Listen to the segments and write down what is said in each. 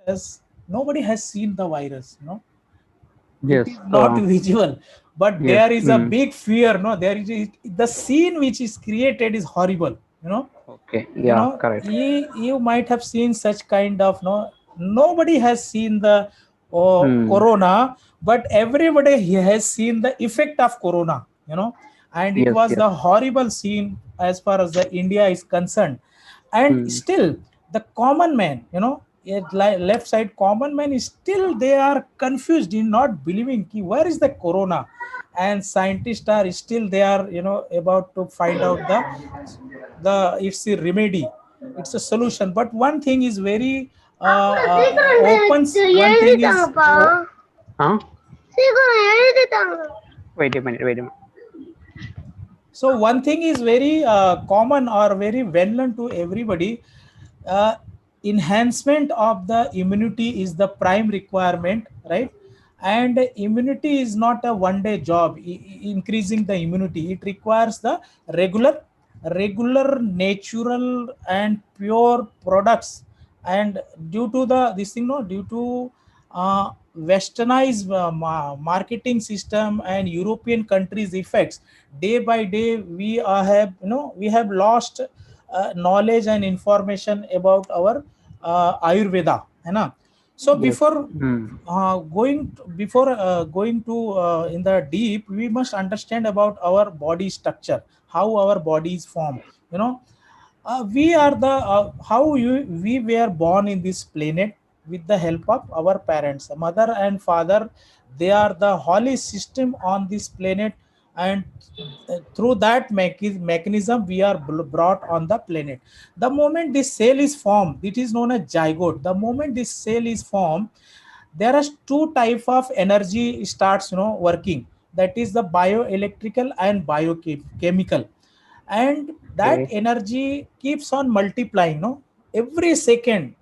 virus, nobody has seen the virus, it is Yes. not visible, but Yes. there is a big fear, there is the scene which is created is horrible, Okay. Yeah. Correct. you might have seen such kind of, nobody has seen the Hmm. corona, but everybody has seen the effect of corona, and it Yes. was Yes. the horrible scene as far as the India is concerned. And Hmm. still the common man, left side common man is still, they are confused in not believing ki where is the corona, and scientists are still, they are about to find out the it's a remedy, it's a solution. But one thing is very opens, one thing is Huh? Wait a minute. Wait a minute. so one thing is very common or very well known to everybody. uh, Enhancement of the immunity is the prime requirement, right? And immunity is not a one day job. Increasing the immunity, it requires the regular natural and pure products. And due to the this thing, no, due to westernized marketing system and European countries effects, day by day we have, we have lost knowledge and information about our Ayurveda, है ना? So Yes. before Hmm. going to in the deep, we must understand about our body structure, how our body is formed. You know, we are the how you we were born in this planet with the help of our parents, mother and father. They are the holy system on this planet, and through that mechanism we are brought on the planet. The moment this cell is formed, it is known as zygote. The moment this cell is formed, there are two type of energy starts working, that is the bioelectrical and biochemical. And that Okay. energy keeps on multiplying, every second,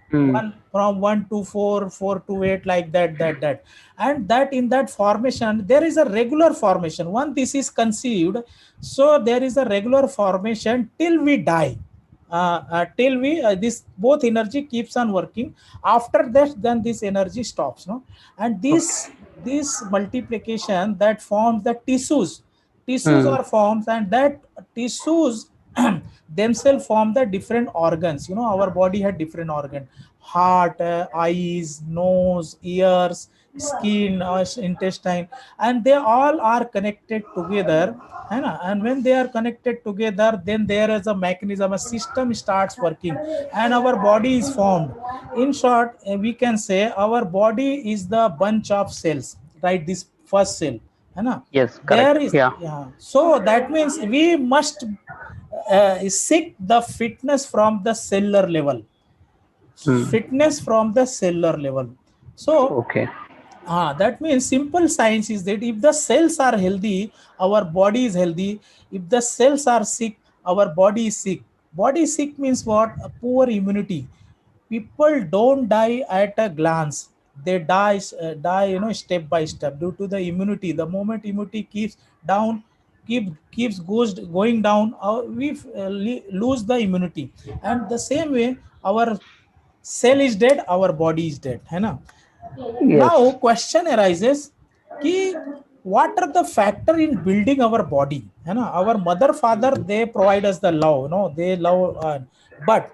Hmm. one from 1 to 4, 4 to 8, like that. And that in that formation there is a regular formation. Once this is conceived, so there is a regular formation till we die. Till we this both energy keeps on working. After that, then this energy stops, no? And Okay. this multiplication that forms the tissues Hmm. are formed, and that tissues themselves form the different organs. Our body had different organ: heart, eyes, nose, ears, skin, intestine, and they all are connected together, है ना? And when they are connected together, then there is a mechanism, a system starts working, and our body is formed. In short, we can say our body is the bunch of cells, right? This first cell, है ना? Yes. There Correct. is, Yeah. yeah. So that means we must seek the fitness from the cellular level, Hmm. fitness from the cellular level. So Okay. that means simple science is that if the cells are healthy, our body is healthy. If the cells are sick, our body is sick. Body sick means what? A poor immunity. People don't die at a glance. They die, step by step due to the immunity. The moment immunity keeps down, keeps goes going down, we lose the immunity. And the same way, our cell is dead, our body is dead, है ना? Now Yes. question arises कि what are the factor in building our body, है ना? Our mother father, they provide us the love, they love, but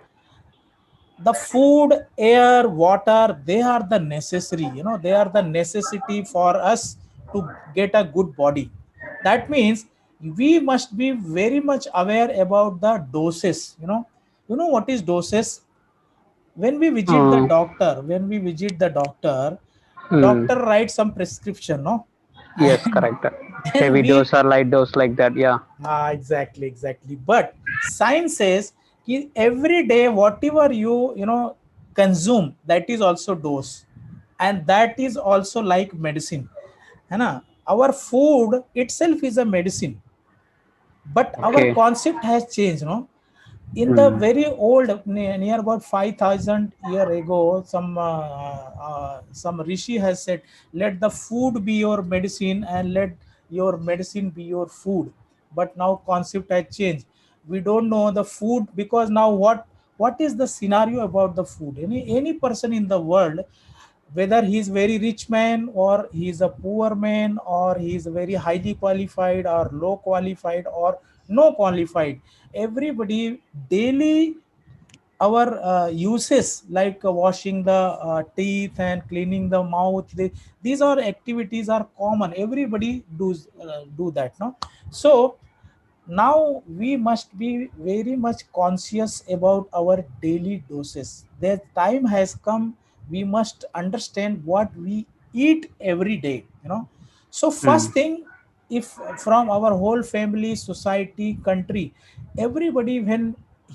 the food, air, water, they are the necessary, they are the necessity for us to get a good body. That means we must be very much aware about the doses. You know what is doses? When we visit the Hmm. doctor, Hmm. doctor writes some prescription, no? Yes. And Correct. then Heavy we, dose or light dose like that. Yeah. exactly, but science says ki every day whatever you consume, that is also dose, and that is also like medicine, है ना? Our food itself is a medicine, but our Okay. concept has changed, no? In the Hmm. very old, near about 5,000 year ago, some rishi has said, let the food be your medicine and let your medicine be your food. But now concept has changed. We don't know the food, because now what what is the scenario about the food. Any person in the world, whether he is very rich man or he is a poor man or he is very highly qualified or low qualified or no qualified, everybody daily our uses like washing the teeth and cleaning the mouth, these are activities are common, everybody do that, no? So now we must be very much conscious about our daily doses. The time has come, we must understand what we eat every day, so Mm. first thing, if from our whole family, society, country, everybody, when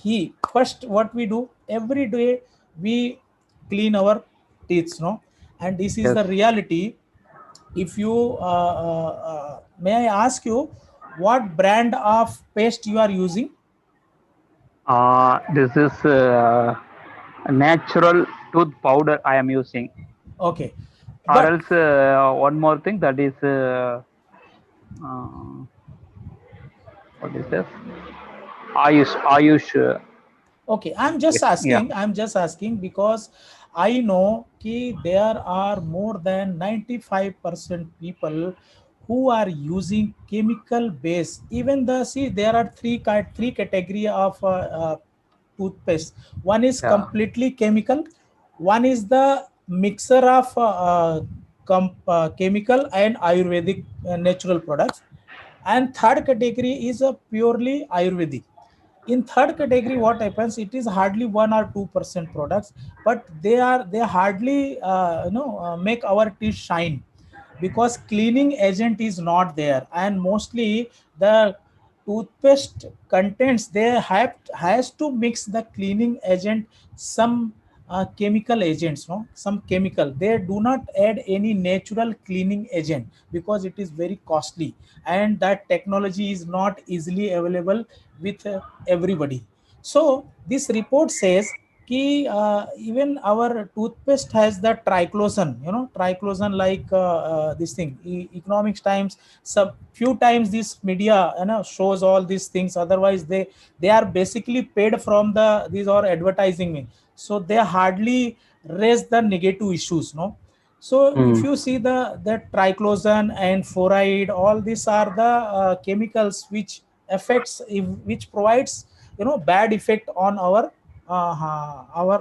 he first, what we do every day, we clean our teeth, no? And this is Yes. the reality. If you may I ask you what brand of paste you are using? This is natural tooth powder I am using. Okay, Or but else, one more thing, that is uh, what is this? Ayush. okay, Yes. Yeah. I'm just asking because I know कि there are more than 95% people who are using chemical base. Even the, see, there are three category of toothpaste. One is Yeah. completely chemical, one is the mixer of chemical and Ayurvedic natural products, and third category is a purely Ayurvedic. In third category, what happens, it is hardly 1 or 2% products, but they hardly make our teeth shine, because cleaning agent is not there, and mostly the toothpaste contents, they have has to mix the cleaning agent, some chemical agents, no, some chemical, they do not add any natural cleaning agent because it is very costly, and that technology is not easily available with everybody. So this report says कि even our toothpaste has the triclosan, triclosan, like this thing, economics times, some few times this media shows all these things, otherwise they are basically paid from the, these are advertising me, so they hardly raise the negative issues, no? So if Mm. you see the triclosan and fluoride, all these are the chemicals which affects, which provides bad effect on our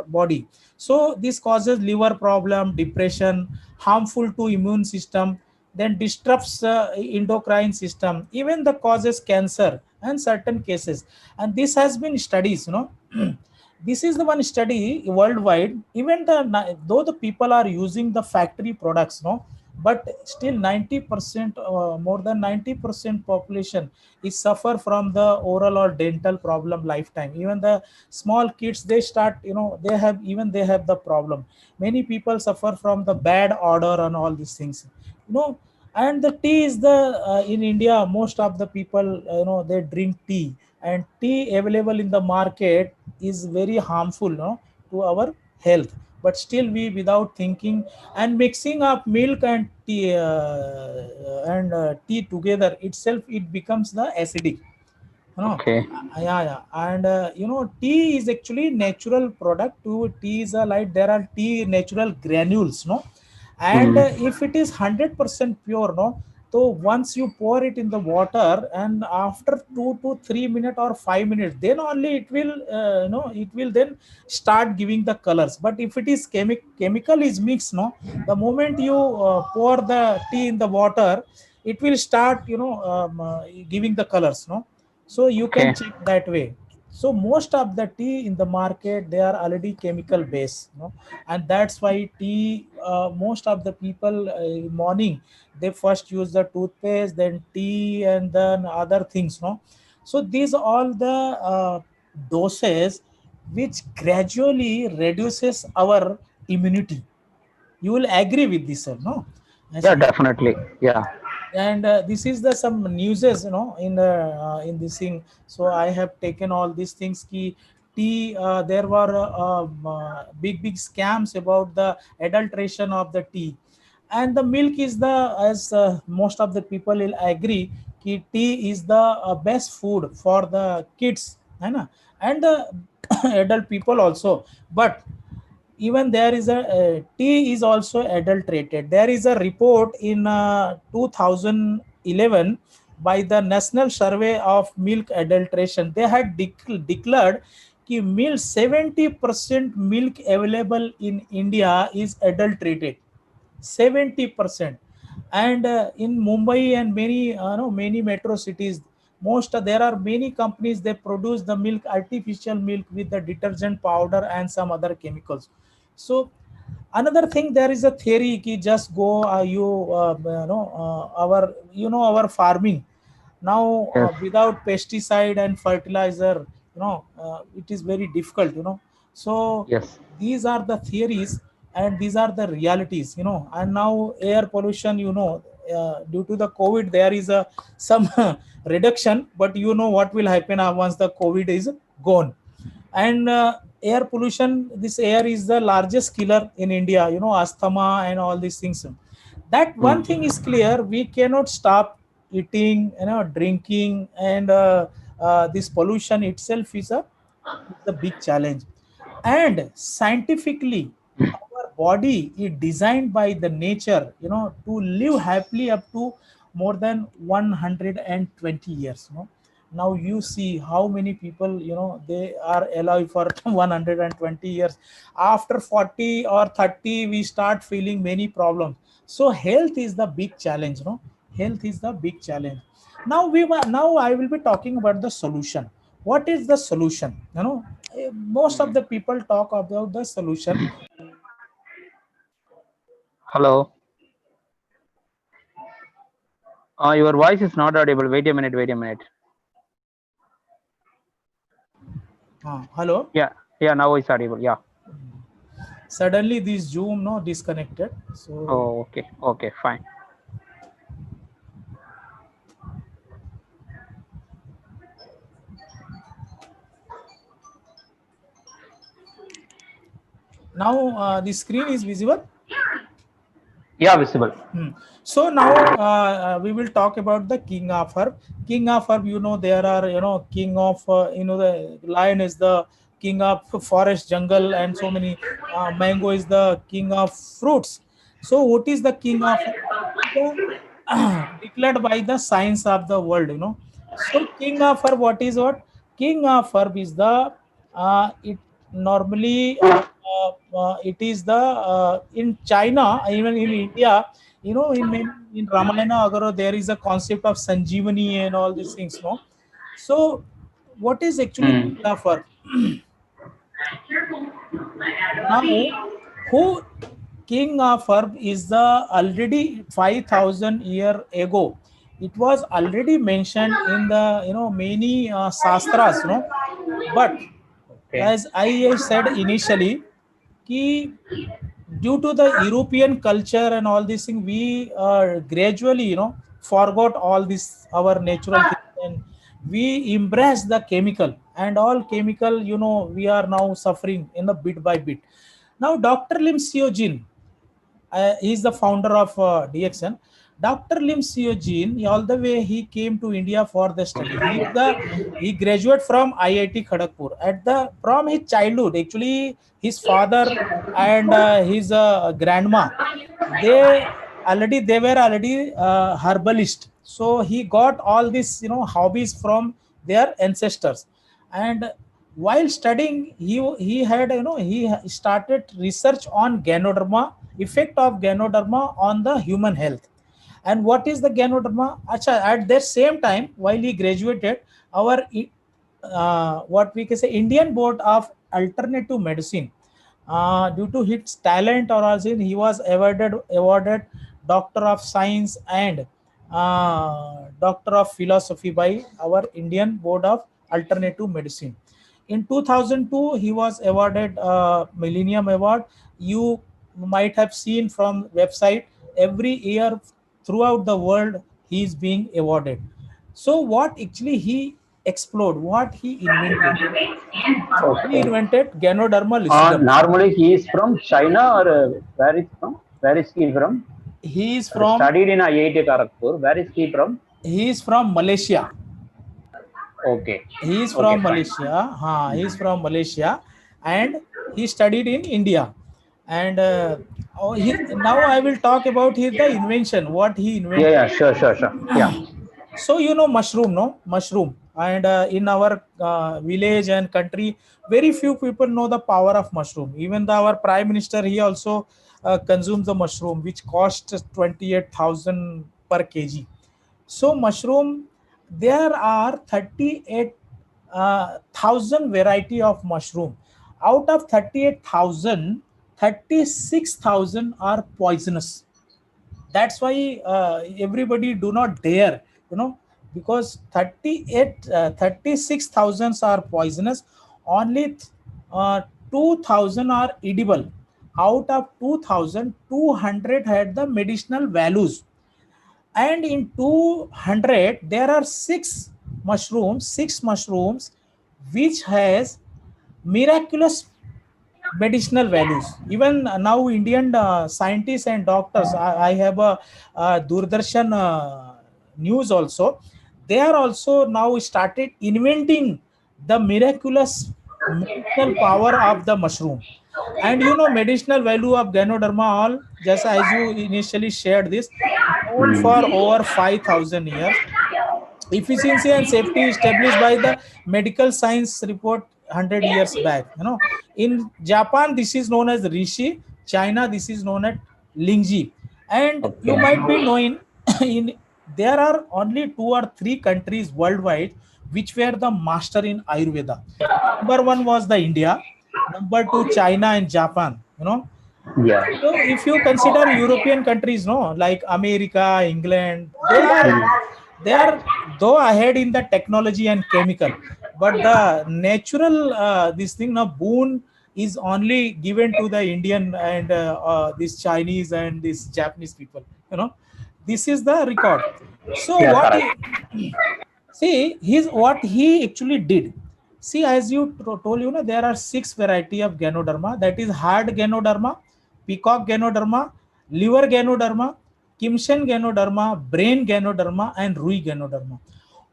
body. So this causes liver problem, depression, harmful to immune system, then disrupts endocrine system, even the causes cancer and certain cases. And this has been studies, this is the one study worldwide, even though the people are using the factory products, no, but still 90%, more than 90% population is suffer from the oral or dental problem lifetime. Even the small kids, they start, they have the problem. Many people suffer from the bad odor and all these things, you know and the tea is the, in India, most of the people, they drink tea, and tea available in the market is very harmful, no, to our health. But still we, without thinking, and mixing up milk and tea, tea together itself, it becomes the acidic, Okay. yeah. And tea is actually natural product. To tea is a, like, there are tea natural granules, no, and Mm. if it is 100% pure, no, so once you pour it in the water, and after 2 to 3 minutes or 5 minutes, then only it will, it will then start giving the colors. But if it is chemical is mixed, no, the moment you pour the tea in the water, it will start, giving the colors, no. So you can Okay. check that way. So most of the tea in the market, they are already chemical based, and that's why tea, most of the people, morning, they first use the toothpaste, then tea, and then other things, no. So these all the doses which gradually reduces our immunity. You will agree with this, sir, no? Yeah, Aisha? definitely. Yeah. And this is the some newses, in this thing. So I have taken all these things ki tea, there were big scams about the adulteration of the tea, and the milk is the, as most of the people will agree, ki tea is the best food for the kids, है ना? and the adult people also. But even there is a tea is also adulterated. There is a report in 2011 by the National Survey of Milk Adulteration. They had declared कि milk 70% milk available in India is adulterated. 70%. And in Mumbai and many no, many metro cities, most there are many companies, they produce the milk, artificial milk, with the detergent powder and some other chemicals. So another thing, there is a theory ki just go our farming now Yes. without pesticide and fertilizer, it is very difficult, so Yes. these are the theories and these are the realities, and now air pollution, due to the COVID there is a some reduction, but what will happen once the COVID is gone. And air pollution, this air is the largest killer in India, asthma and all these things. That one thing is clear, we cannot stop eating, drinking, and this pollution itself is a big challenge. And scientifically, our body is designed by the nature, to live happily up to more than 120 years. Now you see how many people, they are alive for 120 years. After 40 or 30, we start feeling many problems. So health is the big challenge. Health is the big challenge. Now I will be talking about the solution. What is the solution? Most of the people talk about the solution. Hello. Your voice is not audible. Wait a minute. Wait a minute. Hello. Yeah. Yeah. Now it's audible. Yeah. Suddenly this Zoom disconnected. So. Oh, okay. Okay. Fine. Now the screen is visible. Yeah, visible. So now we will talk about the king of herb. King of herb, there are, king of, the lion is the king of forest, jungle, and so many. Mango is the king of fruits. So what is the king of herb? Declared by the science of the world, So king of herb, what is what? King of herb is the, it normally, it is the, in China, even in India, in Ramayana Agaro, there is a concept of Sanjeevani and all these things, no? So what is actually king of herb? Now, who king of herb is the already 5,000 year ago. It was already mentioned in the many sastras, But as I said initially, due to the European culture and all these things, we gradually, forgot all this our natural things, and we embrace the chemical, and all chemical, we are now suffering in the bit by bit. Now, Dr. Lim Seo Jin, he is the founder of DXN. Dr. Lim Seo Jin, all the way he came to India for the study. He graduated from IIT Kharagpur. From his childhood, actually, his father and his grandma, they were already herbalist. So he got all these hobbies from their ancestors. And while studying, he had he started research on Ganoderma, effect of Ganoderma on the human health. And what is the Ganoderma? At that same time, while he graduated, our what we can say Indian Board of Alternative Medicine, due to his talent or as in he was awarded Doctor of Science and Doctor of Philosophy by our Indian Board of Alternative Medicine. In 2002, he was awarded Millennium Award. You might have seen from website, every year throughout the world he is being awarded. So what actually he explored, what he invented? He invented Ganoderma lucidum. Normally he is from China, or where is from? Where is he from? He is from studied in IIT Kharagpur. Where is he from? He is from Malaysia. Okay. He is Okay, from fine. Malaysia. He is from Malaysia, and he studied in India. And now I will talk about the invention, what he Yeah, invented. yeah, sure, sure, sure. Yeah. So you know mushroom, no? Mushroom. And in our village and country, very few people know the power of mushroom. Even our prime minister, he also consumes the mushroom, which costs 28,000 per kg. So mushroom, there are 38 thousand variety of mushroom. Out of 38,000, 36,000 are poisonous. That's why everybody do not dare, because 36,000 are poisonous. Only 2,000 are edible. Out of 2,200 had the medicinal values, and in 200 there are six mushrooms which has miraculous medicinal values. Even now Indian scientists and doctors, I have a Doordarshan news also, they are also now started inventing the miraculous medicinal power of the mushroom. And medicinal value of Ganoderma, all just as you initially shared this, known for over 5,000 years. Efficiency and safety established by the medical science report 100 years back. In Japan this is known as Rishi. China this is known as Lingji. And you Okay. might be knowing in there are only two or three countries worldwide which were the master in Ayurveda. Number one was the India, number two China and Japan. Yeah. So if you consider European countries, no, like America, England, they are though ahead in the technology and chemical, but the natural this thing now boon is only given to the Indian and this Chinese and this Japanese people. This is the record. So Yeah, what correct. he, see, his what he actually did. See, as you told, there are six variety of Ganoderma. That is hard Ganoderma, peacock Ganoderma, liver Ganoderma, Kimshen Ganoderma, brain Ganoderma, and Rui Ganoderma.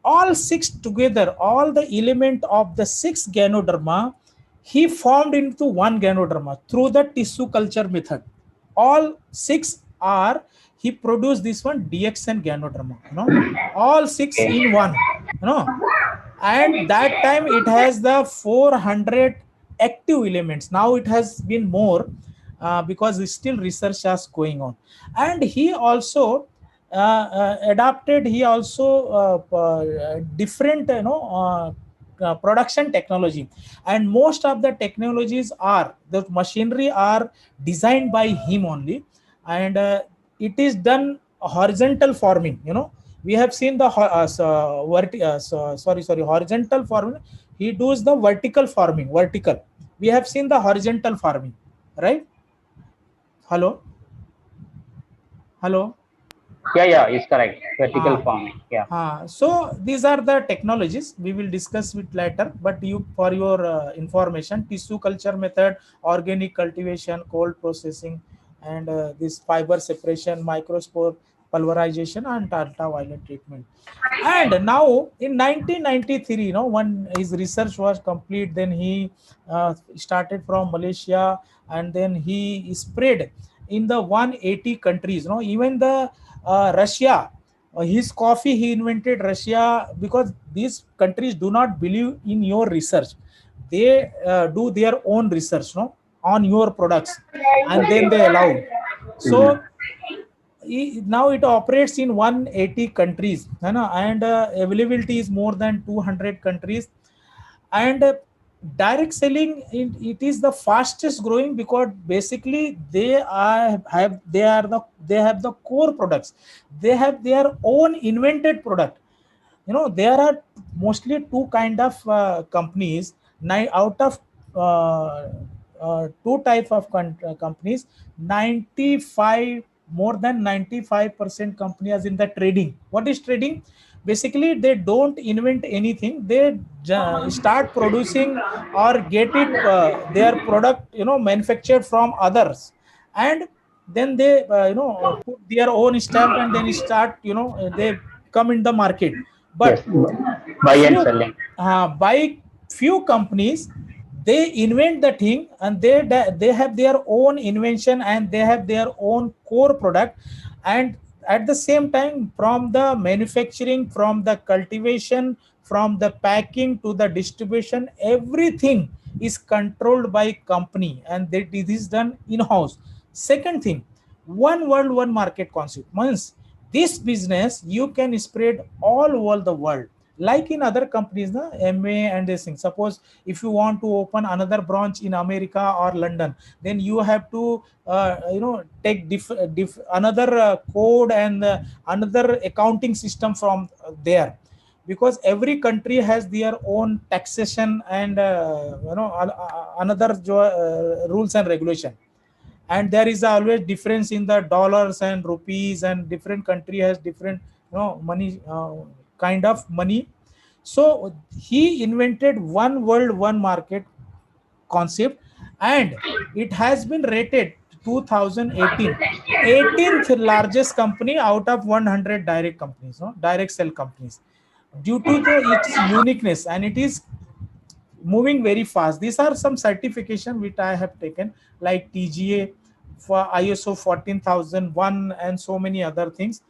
All six together, all the element of the six Ganoderma, he formed into one Ganoderma through the tissue culture method. All six are, he produced this one DXN Ganoderma. All six Okay. in one. you know and that time it has the 400 active elements. Now it has been more, because still research is going on. And he also adapted, he also different production technology. And most of the technologies are, the machinery are designed by him only. And it is done horizontal farming. We have seen the horizontal farming. He does the vertical farming. Vertical, we have seen the horizontal farming, right? Hello, hello. Yeah, yeah, it's correct. Vertical Ah, farming. Yeah. so these are the technologies we will discuss with later. But you, for your information, tissue culture method, organic cultivation, cold processing, and this fiber separation, microspore pulverization, and ultraviolet treatment. And now in 1993, when his research was complete, then he started from Malaysia, and then he spread in the 180 countries. Even the Russia, his coffee he invented Russia, because these countries do not believe in your research. They do their own research, on your products, and then they allow. Mhm. So now it operates in 180 countries, and availability is more than 200 countries. And direct selling, it is the fastest growing, because basically they have the core products. They have their own invented product. There are mostly two kind of companies. Out of two type of companies, 95, more than 95% companies in the trading. What is trading? Basically they don't invent anything. They start producing or get it, their product, manufactured from others. And then they put their own stamp, and then start, they come in the market. Yes, But buy and few selling. by few companies, they invent the thing, and they have their own invention, and they have their own core product. And at the same time, from the manufacturing, from the cultivation, from the packing to the distribution, everything is controlled by company, and that it is done in house. Second thing, one world one market concept means this business you can spread all over the world, like in other companies, the MA and this thing. Suppose if you want to open another branch in America or London, then you have to take another code and another accounting system from there, because every country has their own taxation and another rules and regulation. And there is always difference in the dollars and rupees, and different country has different money, kind of money. So he invented one world one market concept, and it has been rated 2018 18th largest company out of 100 direct companies, no direct sell companies, due to its uniqueness, and it is moving very fast. These are some certification which I have taken, like TGA, for ISO 14001, and so many other things.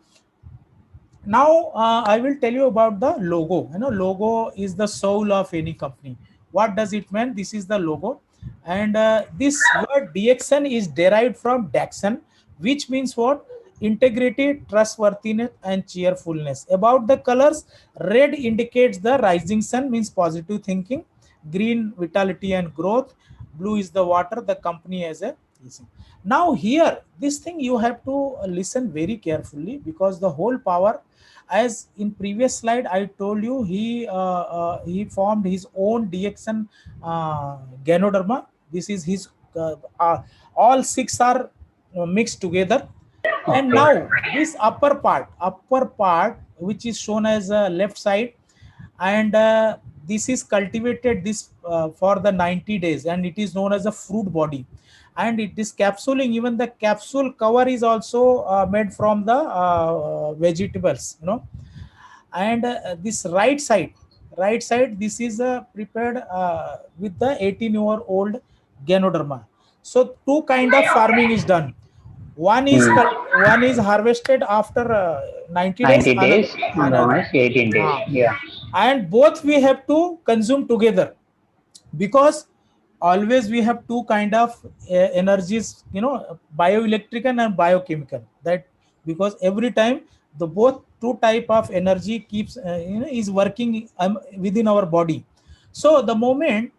Now I will tell you about the logo. Logo is the soul of any company. What does it mean? This is the logo, and this word DXN is derived from Daxon, which means what? Integrity, trustworthiness, and cheerfulness. About the colors, red indicates the rising sun, means positive thinking. Green, vitality and growth. Blue is the water. The company has a now here, this thing you have to listen very carefully, because the whole power, as in previous slide I told you, he formed his own DXN Ganoderma. This is his all six are mixed together. And Okay. now this upper part which is shown as left side, and this is cultivated this for the 90 days, and it is known as a fruit body, and it is capsuling. Even the capsule cover is also made from the vegetables, and this right side, this is prepared with the 18-year-old Ganoderma. So two kind of farming is done. Hmm. One is harvested after 90 days, 90 days, and one another is 18 days. uh, Yeah. and both we have to consume together, because always we have two kind of energies, bioelectrical and biochemical, that because every time the both two type of energy keeps is working within our body. So the moment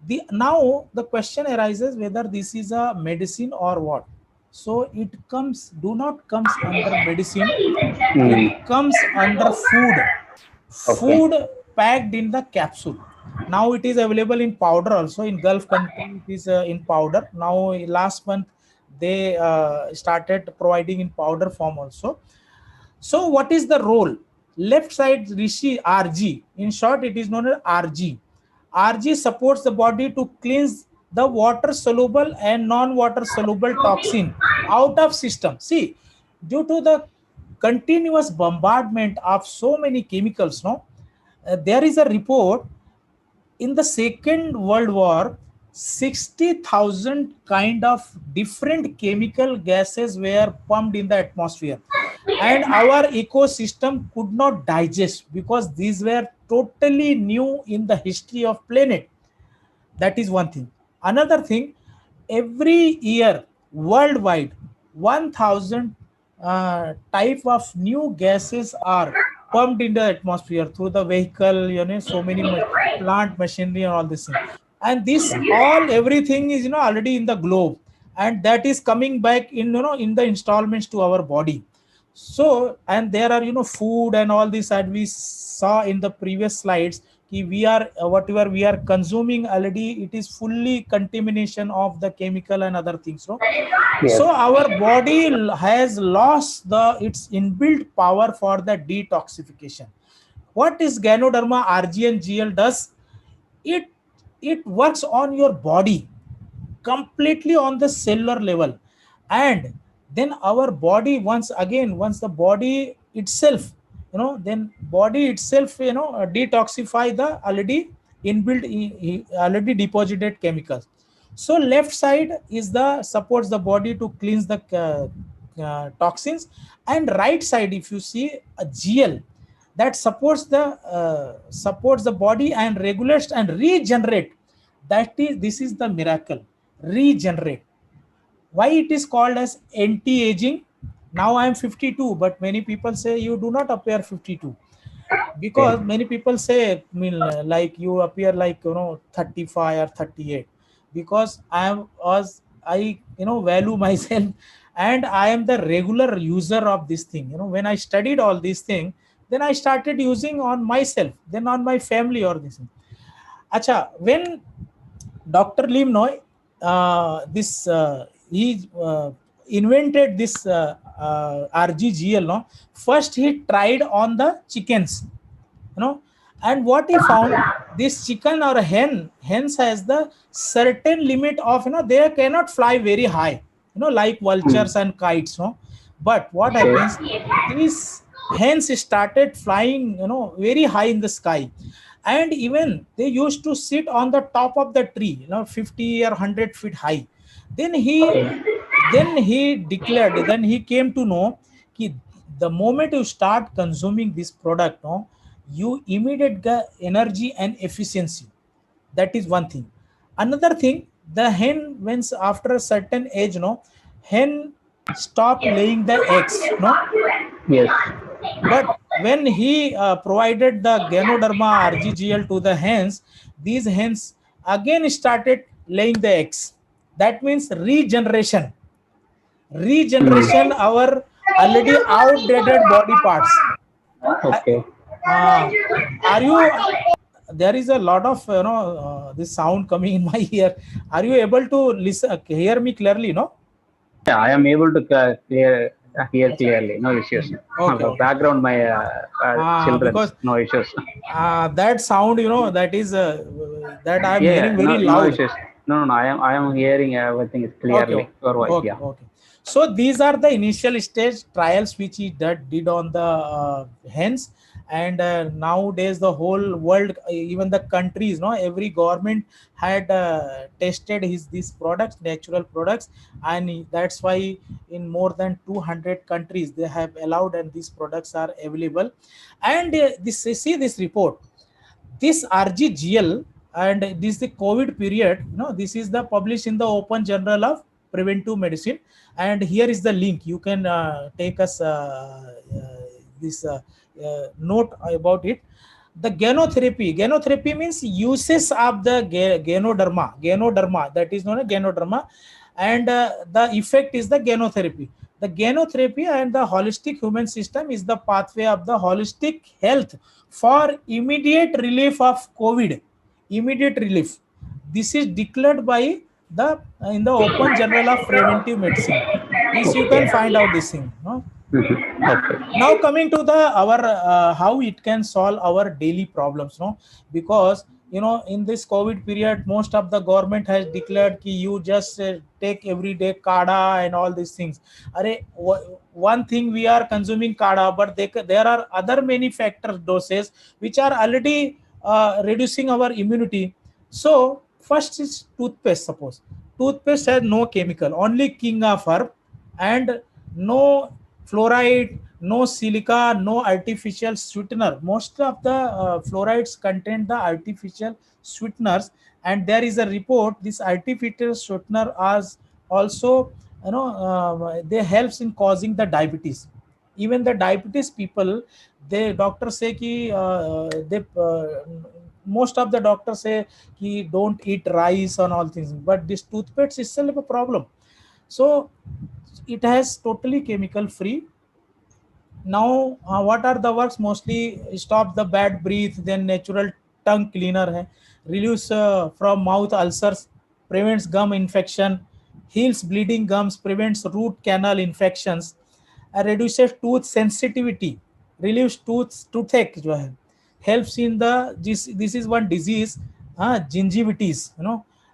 the now the question arises whether this is a medicine or what. So it comes do not comes under medicine, it Hmm. comes under food. Okay. Food packed in the capsule. Now it is available in powder also. In Gulf country it is in powder. Now last month they started providing in powder form also. So what is the role? Left side Rishi RG. In short, it is known as RG. RG supports the body to cleanse the water soluble and non-water soluble toxin out of system. See, due to the continuous bombardment of so many chemicals, no, there is a report in the Second World War, 60,000 kind of different chemical gases were pumped in the atmosphere, and our ecosystem could not digest, because these were totally new in the history of planet. That is one thing. Another thing, every year worldwide 1000 type of new gases are pumped in the atmosphere through the vehicle, so many plant machinery and all this thing. And this all everything is already in the globe, and that is coming back in the installments to our body. So, and there are food and all this that we saw in the previous slides. We are whatever we are consuming already, it is fully contamination of the chemical and other things, no? Yes. So our body has lost the its inbuilt power for the detoxification. What is Ganoderma RG and GL does? it it works on your body completely on the cellular level, and then our body once the body itself then body itself detoxify the already inbuilt already deposited chemicals. So left side is the supports the body to cleanse the toxins, and right side if you see a GL that supports the body and regulates and regenerate. This is the miracle, regenerate. Why it is called as anti-aging? Now I am 52, but many people say you do not appear 52, because Okay. many people say, I mean, like you appear like 35 or 38, because I value myself, and I am the regular user of this thing. When I studied all these things, then I started using on myself, then on my family or this thing. Acha, when Dr. Lim Noy, he invented this RGGL. No, first he tried on the chickens, and what he found, this chicken or a hens has the certain limit of, they cannot fly very high, like vultures and kites, no. But what happens, Okay. these hens started flying, very high in the sky, and even they used to sit on the top of the tree, 50 or 100 feet high. then he Okay. then he came to know कि the moment you start consuming this product, no, you immediate get energy and efficiency. That is one thing. Another thing, the hen, when after a certain age, no, hen stop laying the eggs, no. Yes. But when he provided the Ganoderma RGGL to the hens, these hens again started laying the eggs. That means regeneration Hmm. our already outdated body parts. I- Okay. uh, are you there is a lot of this sound coming in my ear. Are you able to listen, hear me clearly? No. Yeah, I am able to hear Acha. clearly. No issues. Okay, okay. Background, my children's. Because No issues. that sound, that is that I am Yeah, hearing yeah. very No, no loud. issues. No, no, no. I am hearing everything is Okay, clearly. okay, Your voice. okay, Yeah. okay. So these are the initial stage trials which he did on the hens, and nowadays the whole world, even the countries, no, every government had tested his these products, natural products, and that's why in more than 200 countries they have allowed, and these products are available. And this see this report, this RGGL, and this the COVID period. This is the published in the Open Journal of Preventive Medicine, and here is the link. You can take us this note about it. The Ganotherapy means uses of the Ganoderma, that is known as Ganoderma, and the effect is the Ganotherapy. The Ganotherapy and the holistic human system is the pathway of the holistic health for immediate relief of COVID. Immediate relief. This is declared by the in the Open Journal of Preventive Medicine. This you can Okay. find out this thing. No? Mhm. Okay. Now coming to the our how it can solve our daily problems, no, because in this COVID period most of the government has declared ki you just take everyday kada and all these things. One thing, we are consuming kada, but there are other many factor doses which are already reducing our immunity. So first is toothpaste. Suppose toothpaste has no chemical, only king of herb, and no fluoride, no silica, no artificial sweetener. Most of the fluorides contain the artificial sweeteners, and there is a report this artificial sweetener as also they helps in causing the diabetes. Even the diabetes people, they doctors say ki they most of the doctors say ki don't eat rice and all things, but this toothpaste is still a problem. So it has totally chemical free. Now what are the works? Mostly stop the bad breath, then natural tongue cleaner hai, reduce from mouth ulcers, prevents gum infection, heals bleeding gums, prevents root canal infections, reduces tooth sensitivity, relieves toothache जो है, helps in the this is one disease, gingivitis,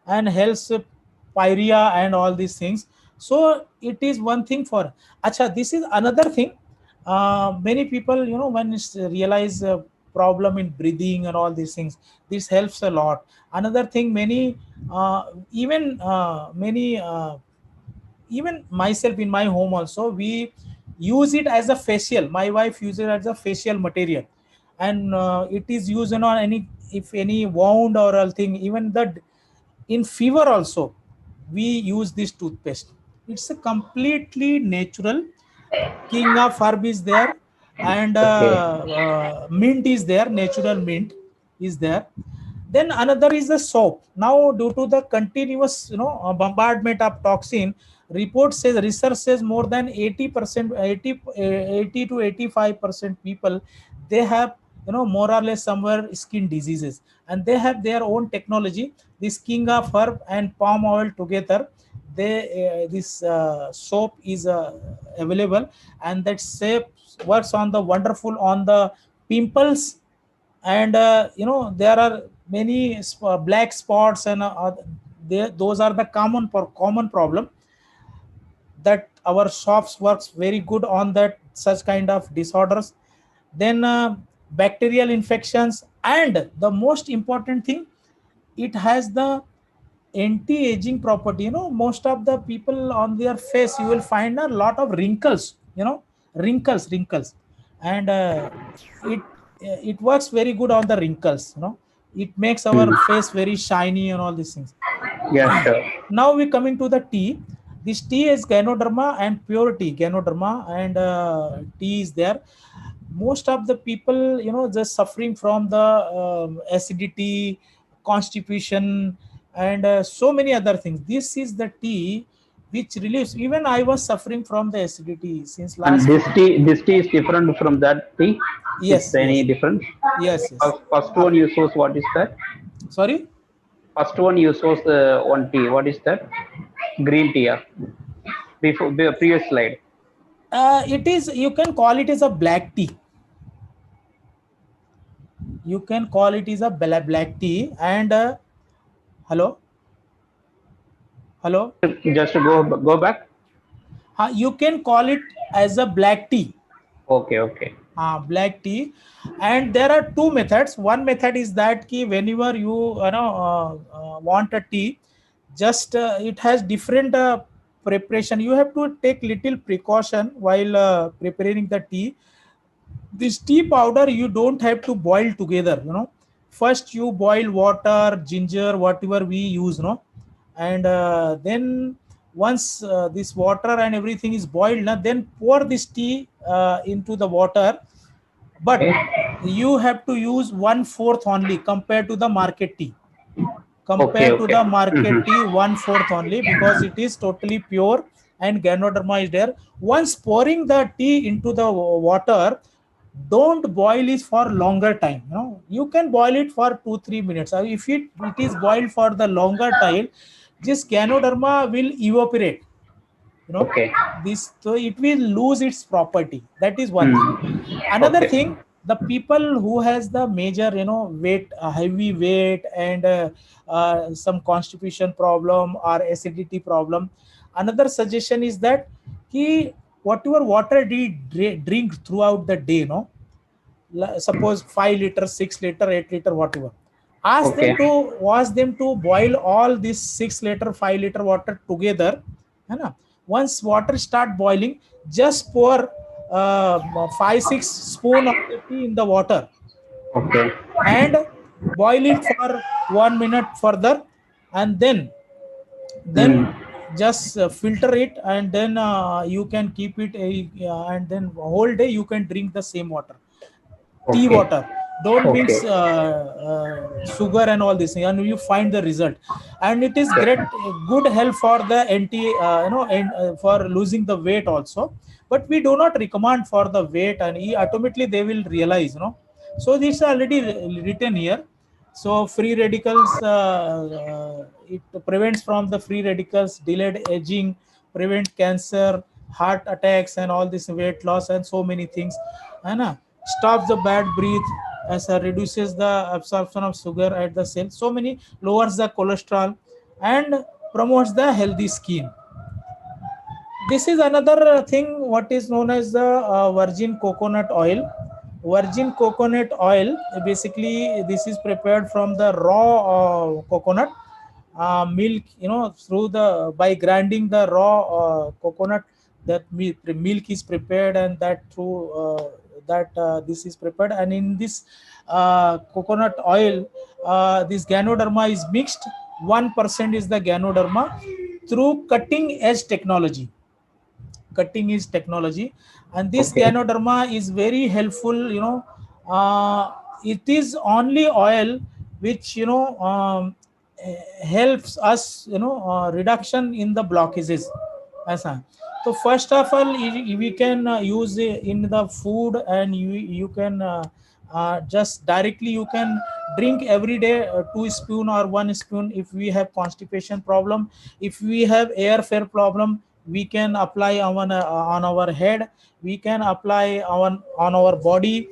and helps pyorrhea and all these things. So it is one thing for. Acha, this is another thing. Many people, when it's realize a problem in breathing and all these things, this helps a lot. Another thing, many even many even myself in my home also, we use it as a facial. My wife uses it as a facial material, and it is used on any, if any wound or a thing, even the in fever also we use this toothpaste. It's a completely natural. King of herb is there, and Okay. mint is there, natural mint is there. Then another is the soap. Now, due to the continuous, bombardment of toxin, report says, research says more than 80%, 80 to 85% people, they have, more or less somewhere skin diseases, and they have their own technology. This king of herb and palm oil together, they this soap is available, and that soap works on the wonderful on the pimples, and there are many black spots, and those are the common problem, that our shops works very good on that such kind of disorders. Then bacterial infections, and the most important thing, it has the anti-aging property. Most of the people on their face, you will find a lot of wrinkles, wrinkles, and it works very good on the wrinkles. It makes our Hmm. face very shiny and all these things. Yeah, sure. Now we coming to the tea. This tea is Ganoderma and pure tea, Ganoderma, and tea is there. Most of the people, just suffering from the acidity, constipation, and so many other things. This is the tea which relieves. Even I was suffering from the acidity since And last 50. this tea is different from that tea. It's Yes, any yes, different. yes. First Uh, one you chose, what is that? Sorry. First one you chose one tea. What is that? Green tea. Yeah. Before the previous slide. It is. You can call it as a black tea. You can call it is a black tea, and hello, hello. Just to go back. You can call it as a black tea. Okay, okay. Black tea, and there are two methods. One method is that ki whenever you want a tea, just it has different preparation. You have to take little precaution while preparing the tea. This tea powder you don't have to boil together. First you boil water, ginger, whatever we use, and then once this water and everything is boiled, then pour this tea into the water. But Okay. you have to use 1/4 only compared to the market tea. Okay, Compared to okay. the market Mhm. tea, 1/4 only, because it is totally pure and Ganoderma is there. Once pouring the tea into the water, don't boil it for longer time. You can boil it for 2-3 minutes. If it is boiled for the longer time, this Ganoderma will evaporate. you know Okay. this, so it will lose its property. That is one thing. Hmm. Another Okay. thing, the people who has the major weight, heavy weight, and some constipation problem or acidity problem, another suggestion is that he, whatever water they drink throughout the day, suppose 5 liter, 6 liter, 8 liter, whatever, Okay. ask them to boil all this 6 liter, 5 liter water together, है ना? Once water start boiling, just pour 5-6 spoon of the tea in the water, Okay. and boil it for 1 minute further, and then Hmm. just filter it, and then you can keep it and then whole day you can drink the same water, tea Okay. water. Don't Okay. mix sugar and all this, and you find the result. And it is great, good help for the anti and for losing the weight also. But we do not recommend for the weight, and automatically they will realize, so this is already written here. So free radicals, it prevents from the free radicals, delayed aging, prevent cancer, heart attacks, and all this weight loss, and so many things. And stops the bad breath, as reduces the absorption of sugar at the cell. So many, lowers the cholesterol, and promotes the healthy skin. This is another thing what is known as the virgin coconut oil. Virgin coconut oil, basically this is prepared from the raw coconut milk, through the by grinding the raw coconut, that milk is prepared, and that through that this is prepared, and in this coconut oil, this Ganoderma is mixed. 1% is the Ganoderma through cutting edge technology. Cutting edge technology, and this Okay. Ganoderma is very helpful. It is only oil which helps us, reduction in the blockages. ऐसा. So first of all, we can use it in the food, and you can just directly you can drink every day 2 spoon or 1 spoon. If we have constipation problem, if we have airfare problem, we can apply on our head, we can apply on our body.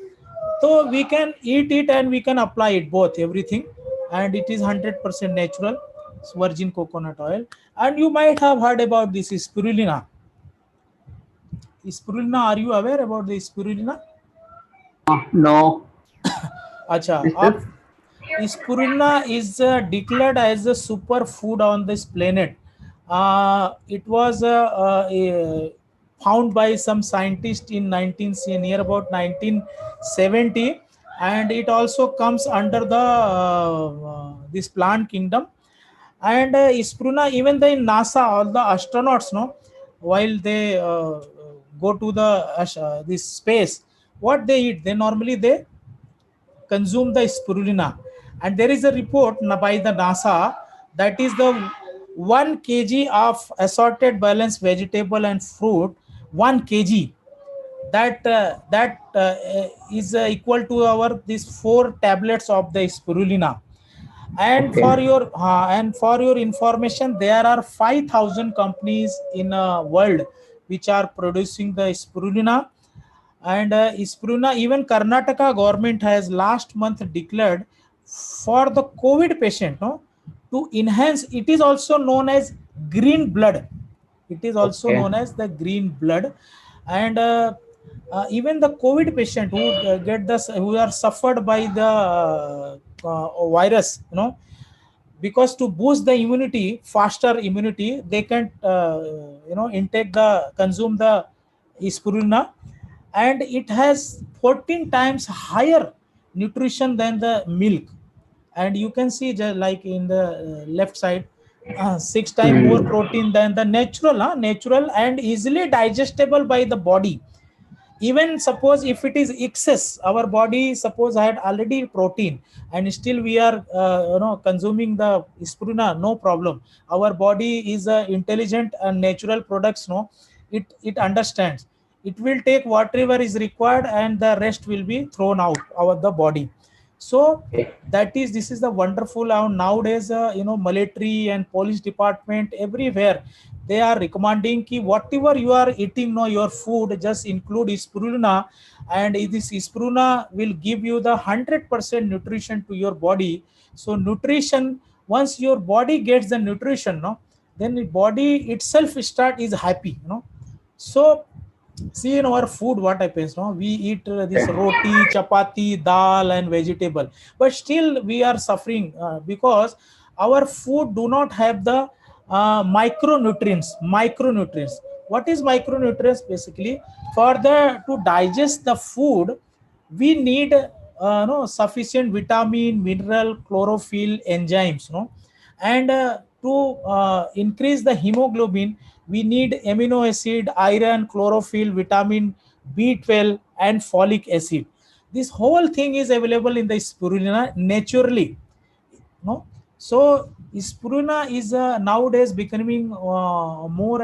So we can eat it and we can apply it both, everything, and it is 100% natural. It's virgin coconut oil. And you might have heard about this spirulina. Spirulina, are you aware about the spirulina? No. Acha, Is this? spirulina is declared as a superfood on this planet. It was found by some scientist in near about 1970, and it also comes under the this plant kingdom. And spirulina, even the in NASA, all the astronauts, while they go to the this space, what they eat, they normally they consume the spirulina. And there is a report by the NASA that is the 1 kg of assorted balanced vegetable and fruit, 1 kg, that is equal to our these 4 tablets of the spirulina. And Okay. for your information, there are 5,000 companies in world which are producing the spirulina. And spirulina, even Karnataka government has last month declared for the COVID patient, to enhance. It is also known as green blood. It is also Okay. known as the green blood. And even the COVID patient who who are suffered by the virus, because to boost the immunity, faster immunity, they can intake the consume the spirulina, and it has 14 times higher nutrition than the milk. And you can see just like in the left side, 6 times more Hmm. protein than the natural, and easily digestible by the body. Even suppose if it is excess, our body suppose had already protein, and still we are consuming the spirulina, no problem. Our body is intelligent and natural products, it understands. It will take whatever is required, and the rest will be thrown out of the body. So Okay. this is the wonderful. Nowadays military and police department, everywhere they are recommending ki whatever you are eating, your food, just include spirulina. And this spirulina will give you the 100% nutrition to your body. So nutrition, once your body gets the nutrition, then the body itself start is happy. So see, in our food what happens, we eat this Okay. roti, chapati, dal and vegetable, but still we are suffering because our food do not have the micronutrients. What is micronutrients? Basically, for the to digest the food, we need no sufficient vitamin, mineral, chlorophyll, enzymes, and to increase the hemoglobin, we need amino acid, iron, chlorophyll, vitamin B12 and folic acid. This whole thing is available in the spirulina naturally, no. So spirulina is nowadays becoming more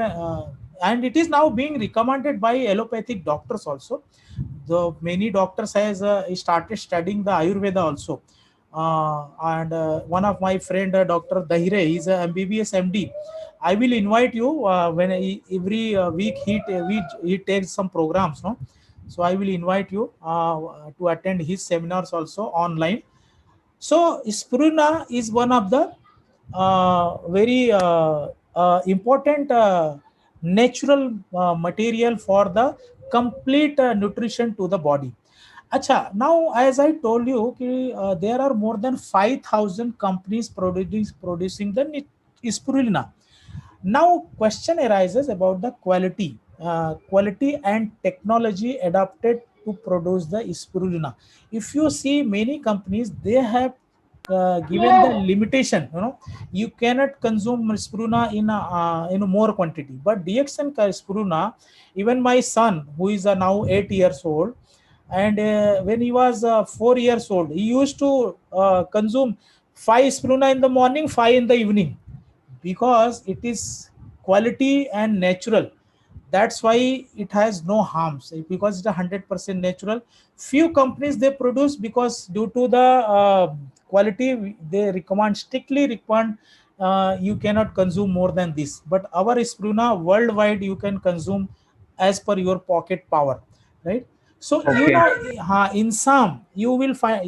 and it is now being recommended by allopathic doctors also. The many doctors has started studying the ayurveda also. And one of my friend, Dr. Dahire, is a MBBS MD. I will invite you when every week he takes some programs, no. So I will invite you to attend his seminars also online. So spirulina is one of the very important natural material for the complete nutrition to the body. Acha, now as I told you, there are more than 5,000 companies producing the spirulina. Now, question arises about the quality and technology adapted to produce the spirulina. If you see many companies, they have given the limitation. You cannot consume spirulina in a more quantity. But DXN spirulina, even my son, who is now 8 years old, and when he was 4 years old, he used to consume five spirulina in the morning, five in the evening, because it is quality and natural. That's why it has no harms, because it's 100% natural. Few companies they produce because due to the quality they recommend, strictly recommend, you cannot consume more than this. But our spirulina worldwide you can consume as per your pocket power, right? So Okay. in some you will find,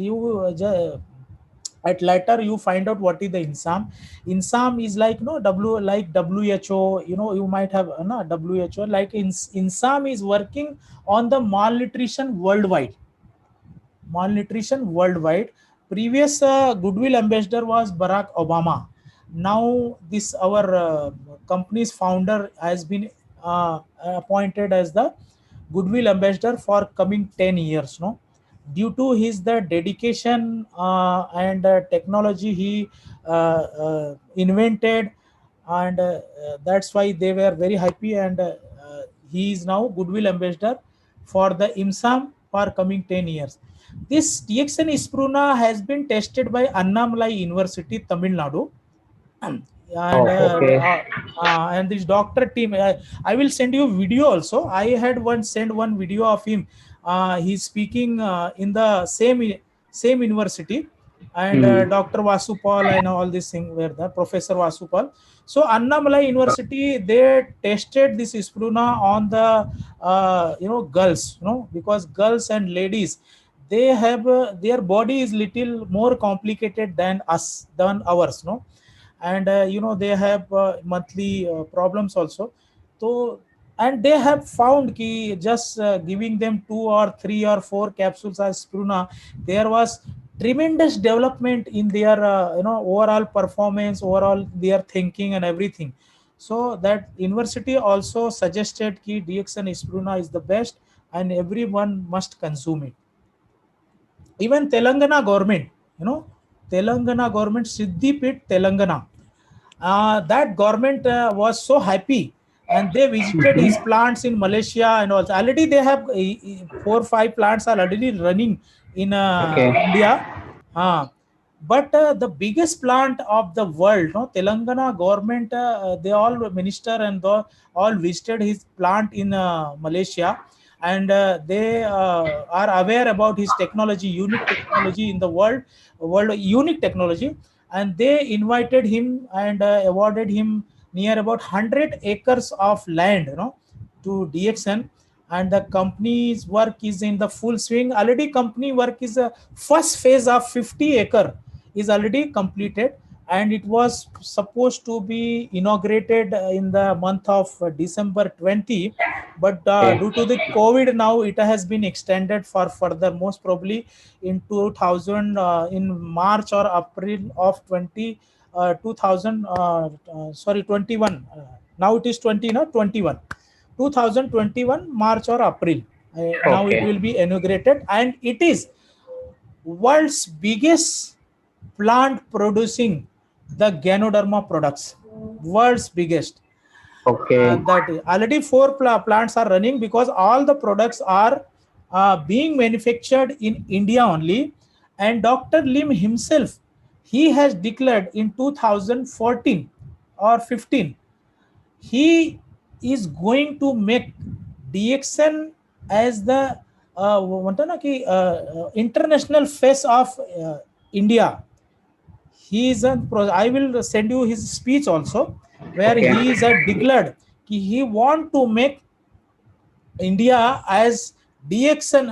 at later you find out what is the INSAM. INSAM is like like WHO. You might have no WHO. Like INSAM is working on the malnutrition worldwide. Malnutrition worldwide. Previous goodwill ambassador was Barack Obama. Now this our company's founder has been appointed as the goodwill ambassador for coming 10 years. No, due to his the dedication and technology he invented, and that's why they were very happy, and he is now goodwill ambassador for the IMSAM for coming 10 years. This DXN Ispruna has been tested by Annamalai University, Tamil Nadu, and Oh, okay. this doctor team. I will send you video also. I had once sent one video of him. He's speaking in the same university, and Hmm. Dr. Vasupal and all these things were the Professor Vasupal. So Annamalai University they tested this Ispruna on the girls, because girls and ladies they have their body is little more complicated than ours, and they have monthly problems also. So, and they have found ki just giving them 2 or 3 or 4 capsules as spruna, there was tremendous development in their overall performance, overall their thinking and everything. So that university also suggested ki DXN spruna is the best and everyone must consume it. Even Telangana government, Telangana government, Siddipet, Telangana, that government was so happy, and they visited his Mhm. plants in Malaysia, and also already they have 4 or 5 plants are already running in Okay. India. Uh, but the biggest plant of the world, no, Telangana government, they all minister and all visited his plant in Malaysia, and they are aware about his technology, unique technology in the world unique technology, and they invited him and awarded him near about 100 acres of land, to DXN. And the company's work is in the full swing. Already company work is a first phase of 50 acre is already completed, and it was supposed to be inaugurated in the month of December 20, but Okay. due to the COVID now it has been extended for further, most probably in 2000, in March or April of 2000, sorry, 21. Now it is 20, no, 21. 2021 March or April. Now it Okay. will be inaugurated, and it is world's biggest plant producing the Ganoderma products. World's biggest. Okay. That already 4 plants are running, because all the products are being manufactured in India only. And Dr. Lim himself, he has declared in 2014 or 15, he is going to make DXN as the international face of India. I will send you his speech also, where Okay. he is declared he want to make India as DXN,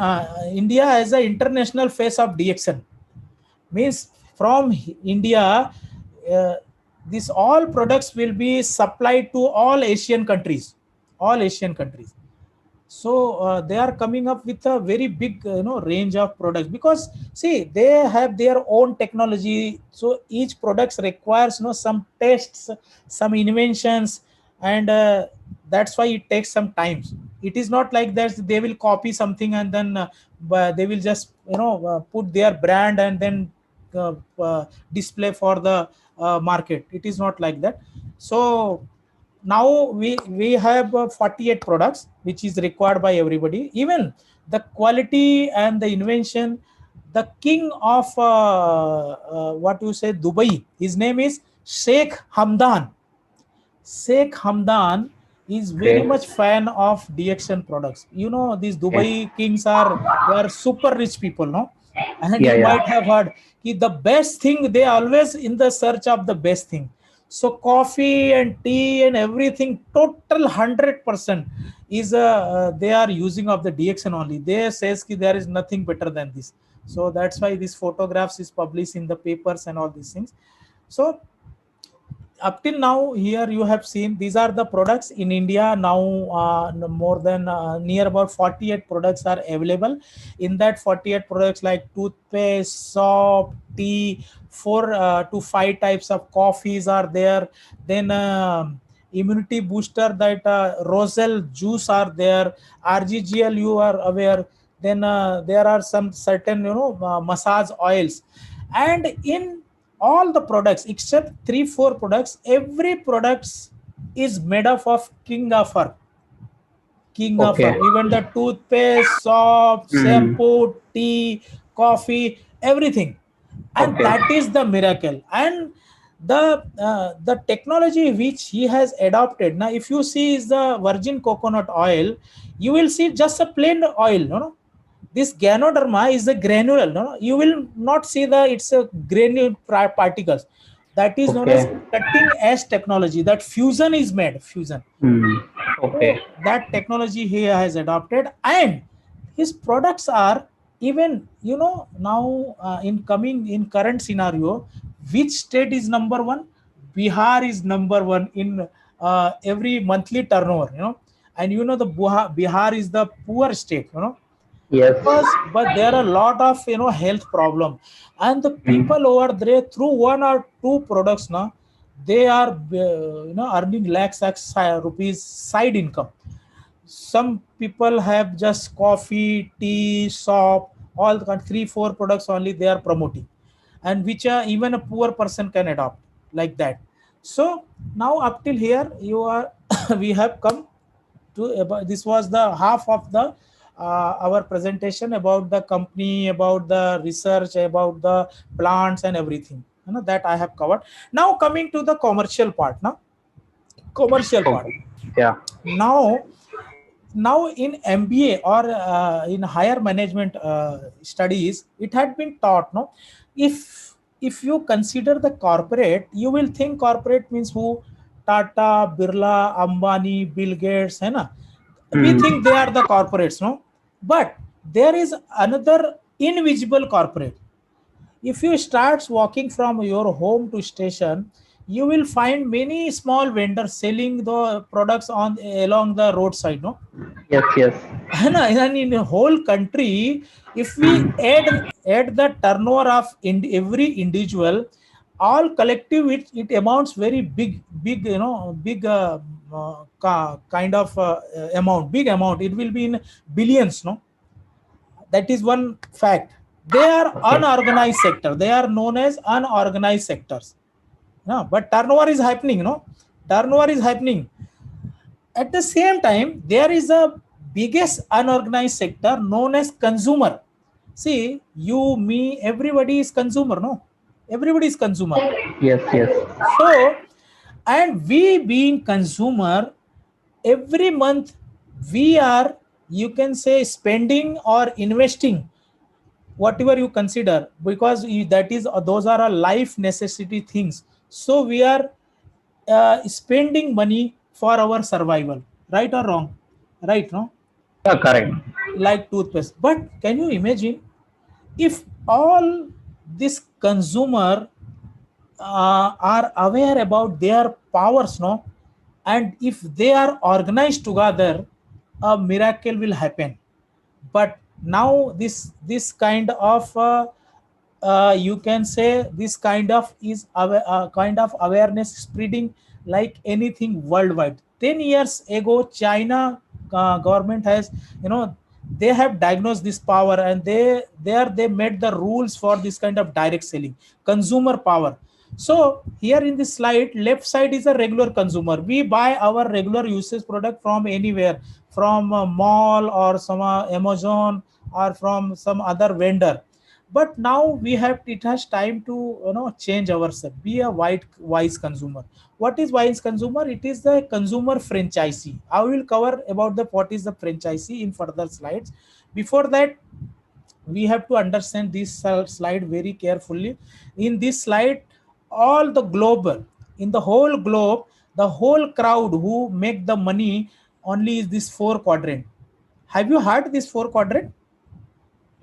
India as the international face of DXN. Means from India, uh, these all products will be supplied to all Asian countries. all Asian countries. So they are coming up with a very big range of products, because see, they have their own technology. So each products requires some tests, some inventions, and that's why it takes some time. It is not like that they will copy something and then they will just put their brand and then display for the market. It is not like that. So now we have 48 products which is required by everybody. Even the quality and the invention, the king of what you say, Dubai, his name is Sheikh Hamdan. Sheikh Hamdan is very Okay. much fan of DXN products. These Dubai kings they are super rich people, no? And Yeah, you yeah. might have heard the best thing, they always in the search of the best thing. So coffee and tea and everything, total 100% is they are using of the DXN only. They says there is nothing better than this. So that's why these photographs is published in the papers and all these things. So up till now, here you have seen these are the products in India now. More than near about 48 products are available. In that 48 products, like toothpaste, soap, tea, 4 to 5 types of coffees are there. Then immunity booster, that rosel juice are there. RGGL, you are aware. Then there are some certain massage oils. And in all the products except 3 4 products, every products is made up of king of Okay. her. Even the toothpaste, soap, Mm. shampoo, tea, coffee, everything. And Okay. that is the miracle. And the technology which he has adopted now, if you see, is the virgin coconut oil. You will see just a plain oil, no. This Ganoderma is a granule, no. You will not see it's a granule particles. That is known as Okay. cutting edge technology. That fusion is made, fusion. Mm. Okay. So that technology he has adopted, and his products are even now in current scenario, which state is number one? Bihar is number one in every monthly turnover. And the Bihar is the poor state. Yes. Because but there are a lot of health problem, and the Mm. people over there through 1 or 2 products now, they are earning lakhs rupees side income. Some people have just coffee, tea, soap, all the 3 4 products only they are promoting, and which even a poor person can adopt like that. So now up till here you are we have come to about, this was the half of the our presentation about the company, about the research, about the plants and everything, that I have covered. Now coming to the commercial part. Now commercial part. Okay. Yeah. Now in MBA or in higher management studies, it had been taught, no. If you consider the corporate, you will think corporate means who? Tata, Birla, Ambani, Bill Gates, है ना? We Mm. think they are the corporates, no. But there is another invisible corporate. If you start walking from your home to station, you will find many small vendors selling the products on along the roadside, no. Yes. Yes. And in the whole country, if we Mm. add the turnover of every individual, all collective, it amounts very big, big kind of amount, big amount. It will be in billions, no. That is one fact. They are Okay. unorganized sector. They are known as unorganized sectors. No, but turnover is happening, no. Turnover is happening. At the same time, there is a biggest unorganized sector known as consumer. See, you, me, everybody is consumer, no? Everybody is consumer. Yes. Yes. So, and we being consumer, every month we are, you can say, spending or investing, whatever you consider, because that is those are a life necessity things. So we are spending money for our survival, right or wrong? Right, no? Yeah. Correct. Like toothpaste. But can you imagine if all this consumer are aware about their powers, no? and if they are organized together, a miracle will happen. But now this kind of you can say this kind of is kind of awareness spreading like anything worldwide. 10 years ago, China government has, they have diagnosed this power, and they made the rules for this kind of direct selling, consumer power. So here in this slide, left side is a regular consumer. We buy our regular usage product from anywhere, from a mall or some Amazon or from some other vendor. But now we have, it has time to, change ourselves, be a wise consumer. What is wise consumer? It is the consumer franchisee. I will cover about the what is the franchisee in further slides. Before that, we have to understand this slide very carefully. In this slide, all the global, in the whole globe, the whole crowd who make the money only is this four quadrant. Have you heard this four quadrant?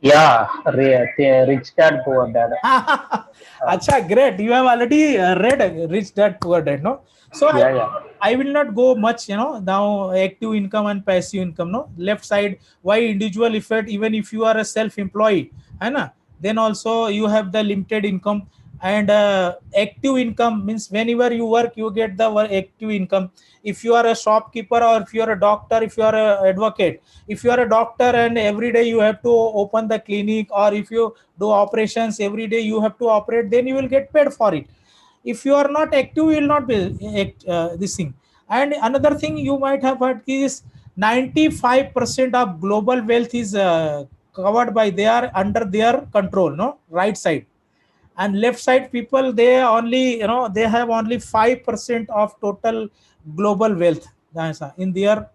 Yeah, rich dad, poor dad. Acha, great. You have already read Rich Dad Poor Dad, no? So Yeah, yeah. I will not go much, now active income and passive income, no? Left side, why individual effect, even if you are a self-employed, hai na? Then also you have the limited income, and active income means whenever you work, you get the active income. If you are a shopkeeper, or if you are a doctor, if you are a advocate, if you are a doctor and every day you have to open the clinic, or if you do operations every day you have to operate, then you will get paid for it. If you are not active, you will not be this thing. And another thing you might have heard is 95% of global wealth is covered by, they are under their control, no? Right side. And left side people, they only, they have only 5% of total global wealth in their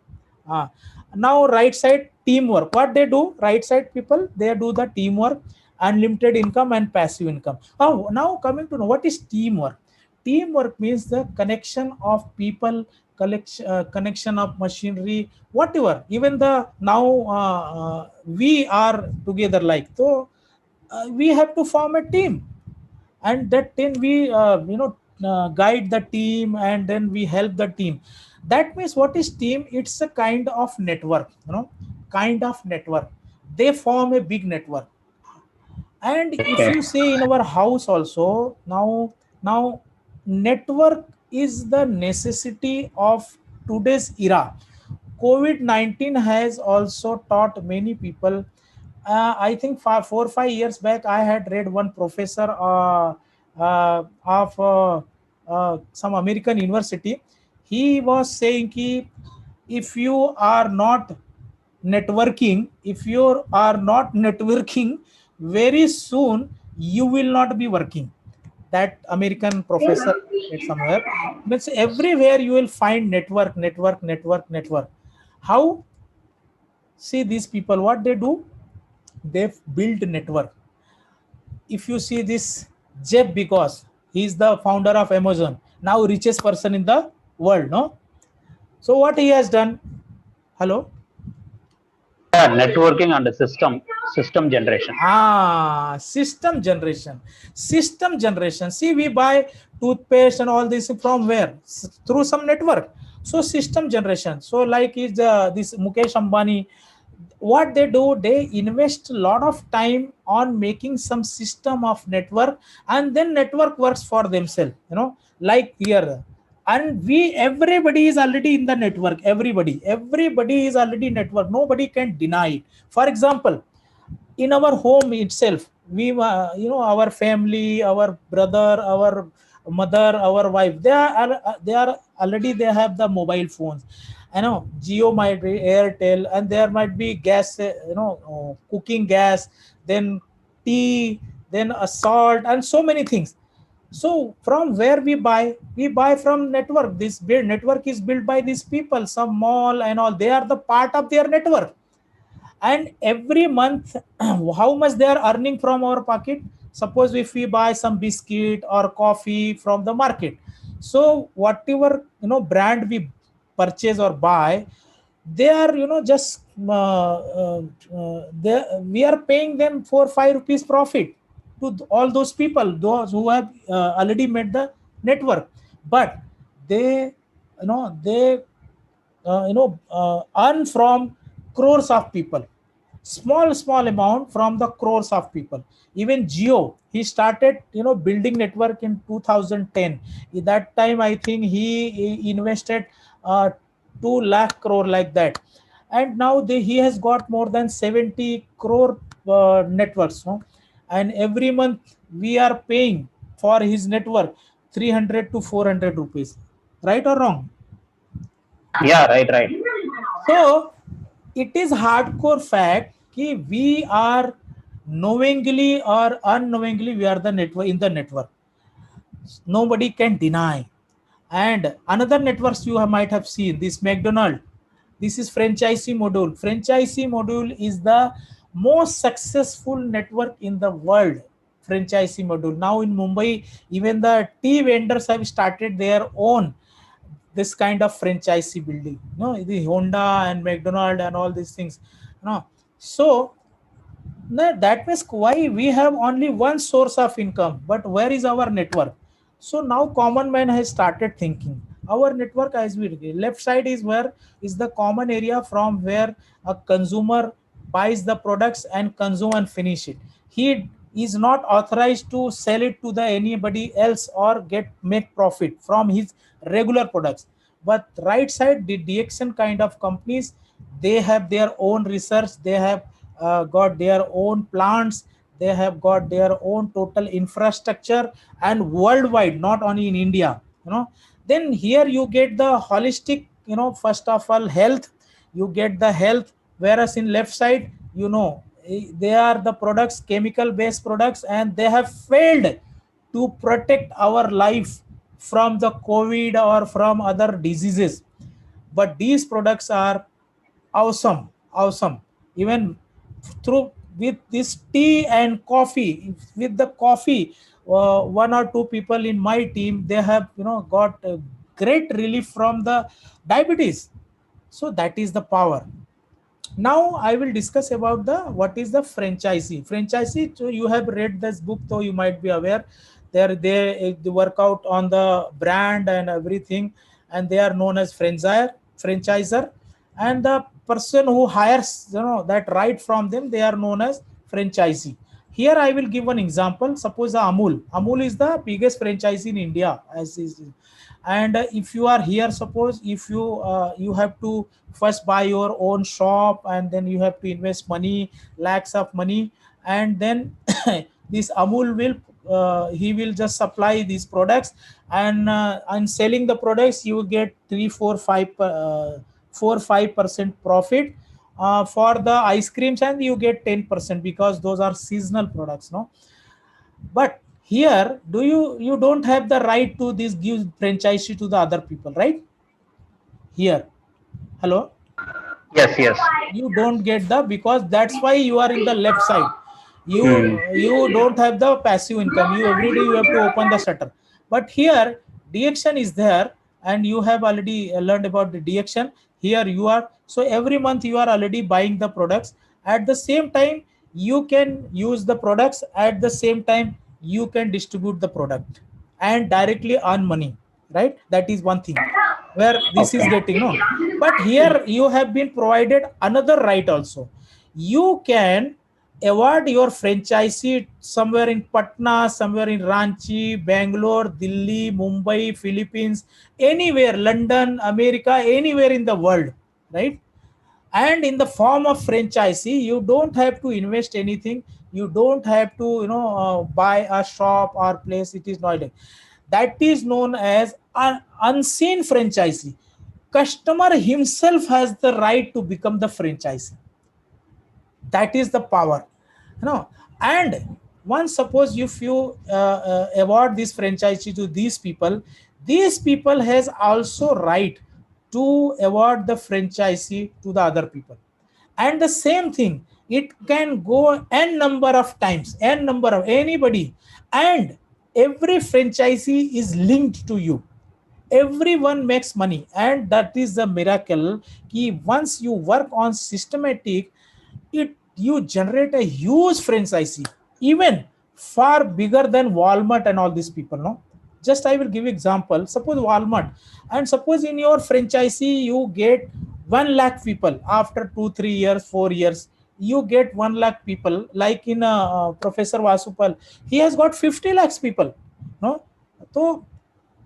uh, now right side, teamwork. What they do, right side people, they do the teamwork, unlimited income and passive income. Oh, now coming to know what is teamwork. Teamwork means the connection of people, connection of machinery, whatever. Even the now we are together, like so we have to form a team, and that then we guide the team, and then we help the team. That means what is team? It's a kind of network, kind of network. They form a big network. And if Okay. you say in our house also, now network is the necessity of today's era. COVID-19 has also taught many people. I think 4 or 5 years back, I had read one professor of some American university. He was saying ki if you are not networking, if you are not networking, very soon you will not be working. That American professor said somewhere. Means everywhere you will find network, network, network, network. How? See these people, what they do, they build network. If you see this Jeff Bezos, he is the founder of Amazon, now richest person in the world, no? So what he has done? Hello. Yeah, networking and system generation. System generation. System generation. See, we buy toothpaste and all this from where? Through some network. So system generation. So like is this Mukesh Ambani, what they do, they invest a lot of time on making some system of network, and then network works for themselves, like here. And we, everybody is already in the network. Everybody is already network. Nobody can deny it. For example, in our home itself, we our family, our brother, our mother, our wife, they are already, they have the mobile phones. Geo might be Airtel, and there might be gas, cooking gas, then tea, then a salt, and so many things. So from where we buy from network. This build network is built by these people, some mall and all, they are the part of their network. And every month how much they are earning from our pocket? Suppose if we buy some biscuit or coffee from the market, so whatever brand we purchase or buy, they are just we are paying them 4 5 rupees profit to all those people, those who have already made the network. But they they earn from crores of people, small amount from the crores of people. Even Geo, he started building network in 2010. At that time I think he invested 2 lakh crore like that, and now he has got more than 70 crore networks, no? And every month we are paying for his network 300 to 400 rupees, right or wrong? Yeah, right, right. So it is hardcore fact कि we are knowingly or unknowingly we are the network in the network. Nobody can deny. And another networks you might have seen this McDonald. This is franchisee module. Franchisee module is the most successful network in the world. Franchisee module. Now in Mumbai, even the tea vendors have started their own this kind of franchisee building, the Honda and McDonald and all these things, so that means why we have only one source of income, but where is our network? So now common man has started thinking our network, as we left side is where is the common area from where a consumer buys the products and consume and finish it. He is not authorized to sell it to the anybody else or make profit from his regular products. But right side, the DXN kind of companies, they have their own research, they have got their own plants, they have got their own total infrastructure, and worldwide, not only in India. Then here you get the holistic, first of all health, you get the health, whereas in left side, they are the products, chemical based products, and they have failed to protect our life from the COVID or from other diseases. But these products are awesome. Even through with this tea and coffee, with the coffee, one or two people in my team, they have got a great relief from the diabetes. So that is the power. Now I will discuss about the what is the franchisee. So you have read this book, so you might be aware they work out on the brand and everything, and they are known as franchisor, and the person who hires that right from them, they are known as franchisee. Here I will give one example. Suppose Amul is the biggest franchisee in India, as is. And if you are here, suppose if you have to first buy your own shop, and then you have to invest money, lakhs of money, and then this Amul will he will just supply these products, and selling the products you get 4-5% profit for the ice creams, and you get 10% because those are seasonal products, no? But here, you don't have the right to this give franchise to the other people, right? Here, hello, Yes, yes. you don't get the, because that's why you are in the left side. you Hmm. you don't have the passive income, you every day you have to open the shutter. But here DXN is there, and you have already learned about the DXN. Here you are, so every month you are already buying the products. At the same time, you can use the products, at the same time you can distribute the product and directly earn money, right? That is one thing where this is Okay. getting, no? But here you have been provided another right also. You can award your franchisee somewhere in Patna, somewhere in Ranchi, Bangalore, Delhi, Mumbai, Philippines, anywhere, London, America, anywhere in the world, right? And in the form of franchisee, you don't have to invest anything, you don't have to buy a shop or place, it is not. That is known as an unseen franchisee. Customer himself has the right to become the franchisee. That is the power, and once suppose if you award this franchisee to these people has also right to award the franchisee to the other people. And the same thing, it can go n number of times, n number of anybody, and every franchisee is linked to you. Everyone makes money, and that is the miracle. Ki once you work on systematic, it you generate a huge franchisee, even far bigger than Walmart and all these people, no? Just I will give example. Suppose Walmart, and suppose in your franchisee you get 1 lakh people after 2 3 years 4 years, you get 1 lakh people. Like in Professor Vasupal, he has got 50 lakhs people. No, so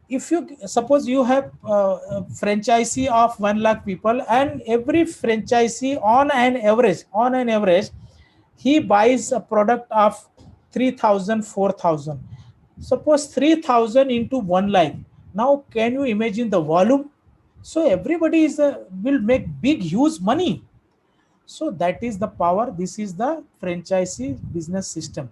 if you suppose you have a franchisee of 1 lakh people, and every franchisee on an average he buys a product of 3,000 4,000. Suppose 3,000 into 1 lakh. Now can you imagine the volume? So everybody will make big huge money. So that is the power. This is the franchisee business system.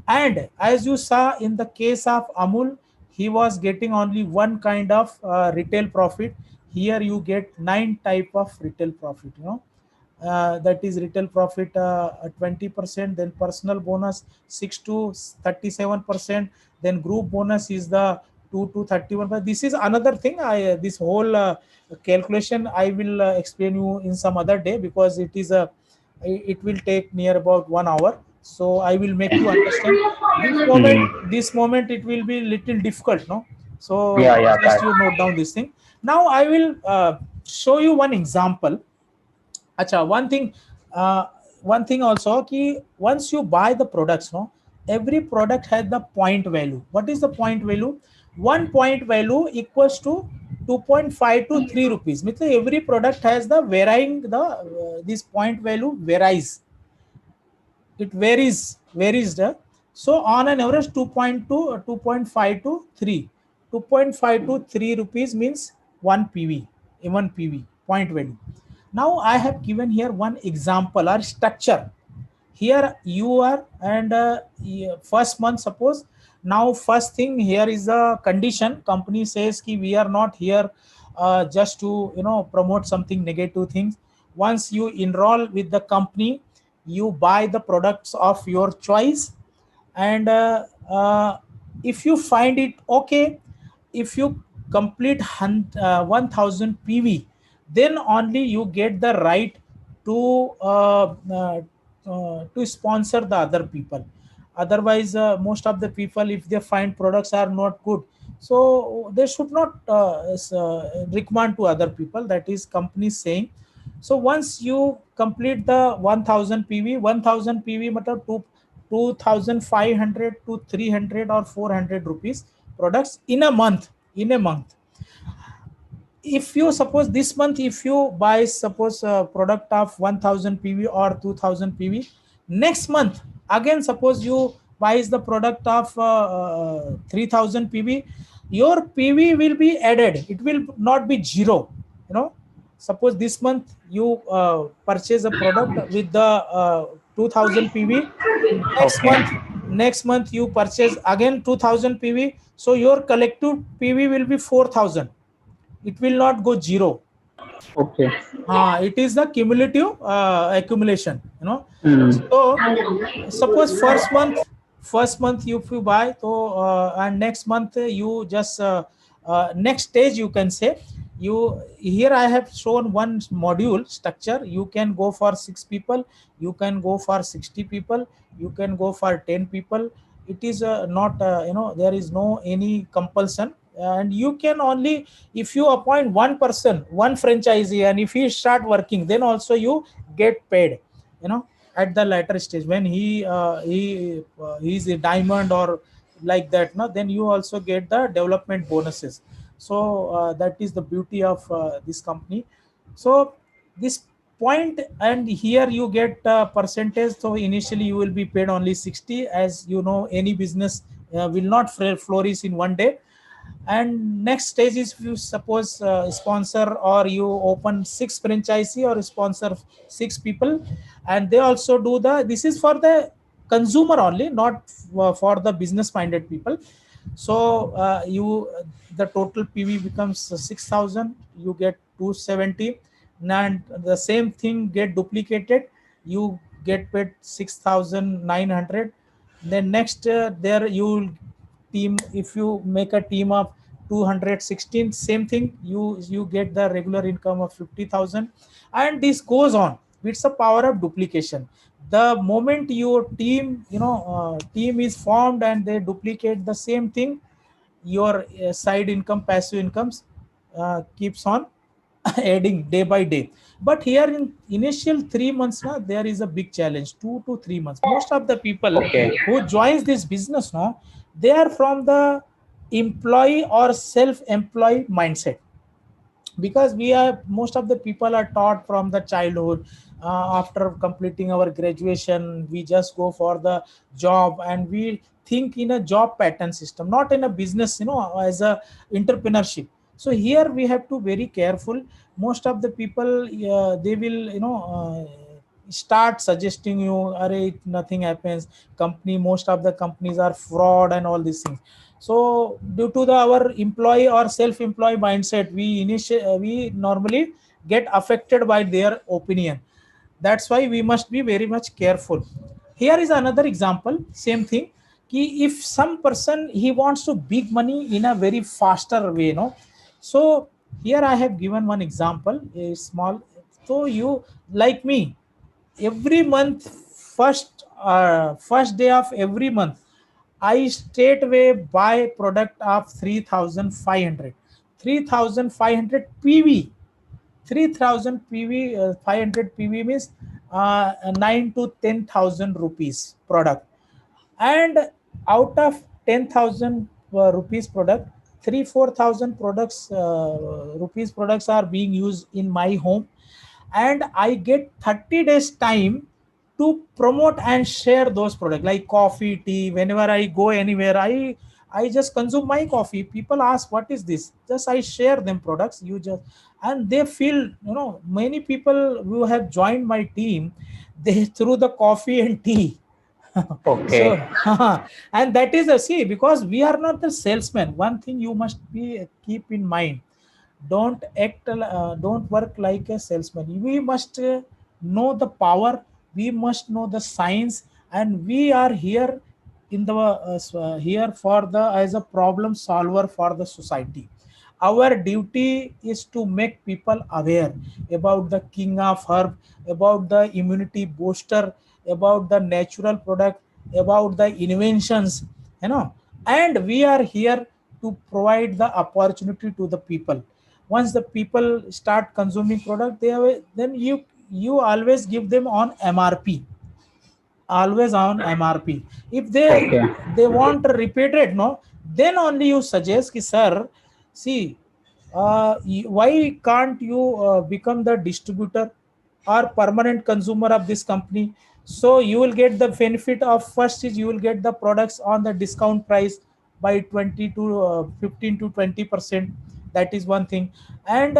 And as you saw in the case of Amul, he was getting only one kind of retail profit. Here you get 9 type of retail profit. That is retail profit 20%, then personal bonus 6 to 37%, then group bonus is the 2 to 31. But this is another thing. This whole calculation I will explain you in some other day, because it will take near about 1 hour. So I will make you understand. This moment it will be little difficult, no? So Yeah, yeah, just correct. you note down this thing. Now I will show you one example. Acha, one thing also ki once you buy the products, no, every product has the point value. What is the point value? One point value equals to 2.5 to 3 rupees. Means every product has the varying the this point value varies. It varies the. So on an average 2.2 2.5 to 3. 2.5 to 3 rupees means 1 PV, 1 PV point value. Now I have given here one example or structure. Here you are, and first month, suppose. Now first thing, here is the condition. Company says ki we are not here just to promote something negative things. Once you enroll with the company, you buy the products of your choice, and if you find it okay, if you complete 1000 PV, then only you get the right to to sponsor the other people. Otherwise most of the people, if they find products are not good, so they should not recommend to other people. That is company saying. So once you complete the 1000 PV, 1000 PV matlab 2500 to 300 or 400 rupees products in a month. If you suppose this month, if you buy suppose a product of 1000 PV or 2000 PV, next month again suppose you buys the product of 3000 PV, your PV will be added. It will not be zero. Suppose this month you purchase a product with the 2000 PV. next Okay. month next month you purchase again 2000 PV, so your collective PV will be 4000. It will not go zero. Okay. It is the cumulative accumulation. Mm. So suppose first month if you buy, so and next month you just next stage you can say. You here I have shown one module structure. You can go for 6 people, you can go for 60 people, you can go for 10 people. It is not there is no any compulsion, and you can only, if you appoint one person, one franchisee, and if he start working, then also you get paid at the later stage when he's a diamond or like that. No, then you also get the development bonuses. So that is the beauty of this company. So this point, and here you get percentage. So initially you will be paid only 60. As you know, any business will not flourish in one day. And next stage is, if you suppose sponsor or you open 6 franchisee or sponsor 6 people, and they also do this is for the consumer only, not for the business minded people. So you the total PV becomes 6000, you get 270, and the same thing get duplicated, you get paid 6900. Then next there you will team, if you make a team of 216, same thing, you get the regular income of 50,000, and this goes on. It's a power of duplication. The moment your team is formed and they duplicate the same thing, your side income, passive incomes keeps on adding day by day. But here in initial 3 months now, there is a big challenge. 2 to 3 months, most of the people Okay. who joins this business now, they are from the employee or self-employed mindset, because we are, most of the people are taught from the childhood, after completing our graduation we just go for the job, and we think in a job pattern system, not in a business, as a entrepreneurship. So here we have to very careful. Most of the people, they will, start suggesting you, array nothing happens, company, most of the companies are fraud and all these things. So due to the our employee or self-employed mindset, we normally get affected by their opinion. That's why we must be very much careful. Here is another example, same thing. If some person he wants to big money in a very faster way, so here I have given one example, a small. So you, like me, every month, first day of every month, I straightway buy product of 3,500, 3,500 PV. 3,000 PV, 500 PV means 9 to 10,000 rupees product. And out of 10,000 rupees product, 3 4,000 products, rupees products are being used in my home, and I get 30 days time to promote and share those products, like coffee, tea. Whenever I go anywhere, I just consume my coffee. People ask what is this, just I share them products, you just, and they feel, many people who have joined my team, they through the coffee and tea. So Okay. and that is a, see, because we are not the salesman. One thing you must be keep in mind, don't work like a salesman. We must know the power, we must know the science, and we are here in the here for the as a problem solver for the society. Our duty is to make people aware about the king of herb, about the immunity booster, about the natural product, about the inventions, and we are here to provide the opportunity to the people. Once the people start consuming product, then you always give them on MRP, always on MRP. If Okay. they want repeated, no, then only you suggest ki, sir, see, why can't you become the distributor or permanent consumer of this company? So you will get the benefit of, first is you will get the products on the discount price by 20 to 15 to 20%. That is one thing. And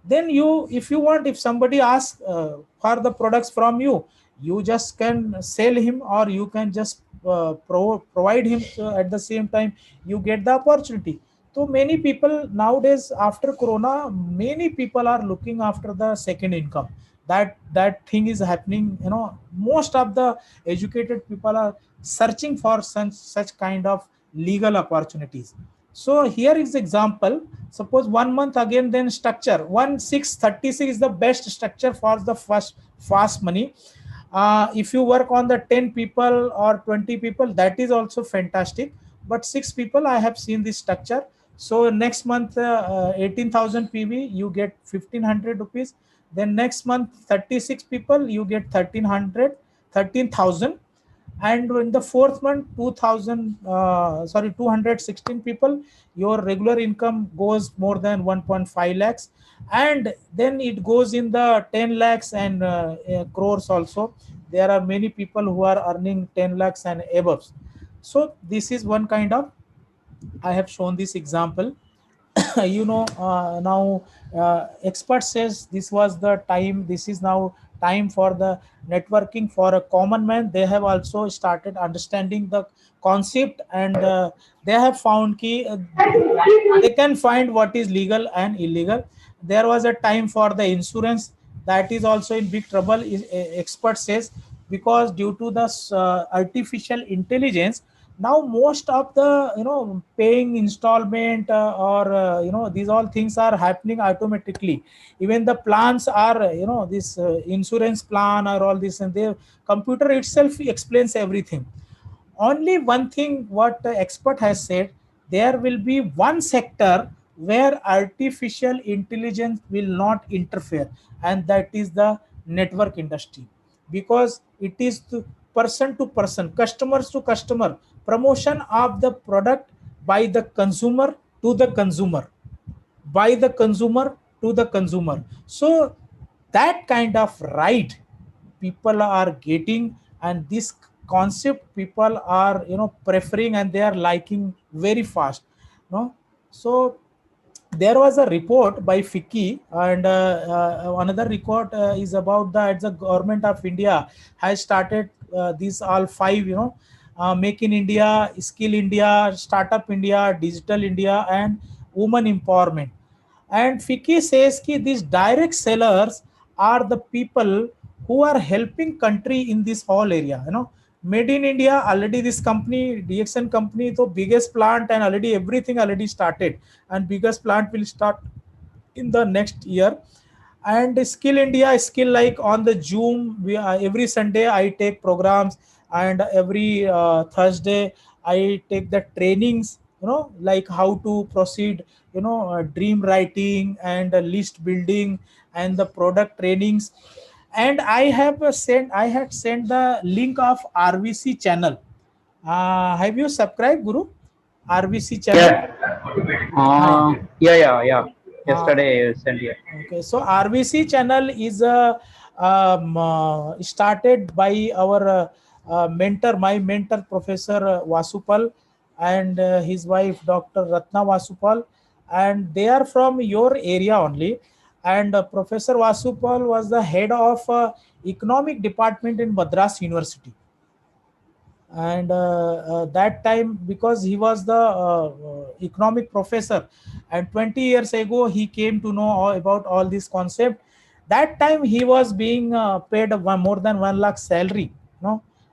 then you, if you want, if somebody asks for the products from you, you just can sell him, or you can just provide him. So at the same time you get the opportunity. So many people nowadays, after corona, many people are looking after the second income. That thing is happening, most of the educated people are searching for such kind of legal opportunities. So here is example. Suppose 1 month again, then structure 1636 is the best structure for the first fast money. If you work on the 10 people or 20 people, that is also fantastic. But 6 people, I have seen this structure. So next month, 18,000 PV, you get 1,500 rupees. Then next month, 36 people, you get 1,300, 13,000. And in the fourth month, 2000, sorry, 216 people, your regular income goes more than 1.5 lakhs. And then it goes in the 10 lakhs and crores also. There are many people who are earning 10 lakhs and above. So this is one kind of, I have shown this example. Now expert says this was the time, this is now time for the networking for a common man. They have also started understanding the concept, and they have found key, they can find what is legal and illegal. There was a time for the insurance, that is also in big trouble, expert says, because due to the artificial intelligence, now most of the, paying installment, or these all things are happening automatically. Even the plans are, this insurance plan or all this, and the computer itself explains everything. Only one thing what the expert has said, there will be one sector where artificial intelligence will not interfere, and that is the network industry, because it is person to person, customers to customer, promotion of the product by the consumer to the consumer, by the consumer to the consumer. So that kind of right people are getting, and this concept people are preferring, and they are liking very fast. No, so there was a report by FICCI, and another report is about the government of India has started these all five, Make in India, Skill India, Startup India, Digital India, and Women Empowerment. And FICCI says that these direct sellers are the people who are helping country in this whole area. Made in India, already this company, DXN company, the biggest plant, and already everything already started, and biggest plant will start in the next year. And Skill India, skill like on the Zoom, every Sunday I take programs, and every Thursday I take the trainings, like how to proceed, dream writing, and list building, and the product trainings. And I had sent the link of RVC channel. Have you subscribed, Guru? RVC channel. Yeah. Hi. Yeah. Uh, Yesterday I sent you. Okay, so RVC channel is started by our mentor, my mentor, Professor Vasupal, and his wife, Dr. Ratna Vasupal, and they are from your area only. And Professor Vasupal was the head of economic department in Madras University, and that time, because he was the economic professor, and 20 years ago he came to know all about all this concept. That time he was being paid more than 1 lakh salary,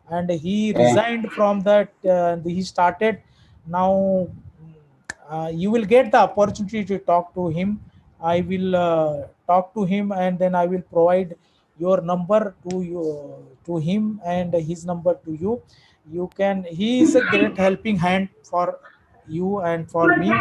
and he resigned from that. He started now. You will get the opportunity to talk to him. I will talk to him, and then I will provide your number to you, to him, and his number to you. You can, he is a great helping hand for you and for me.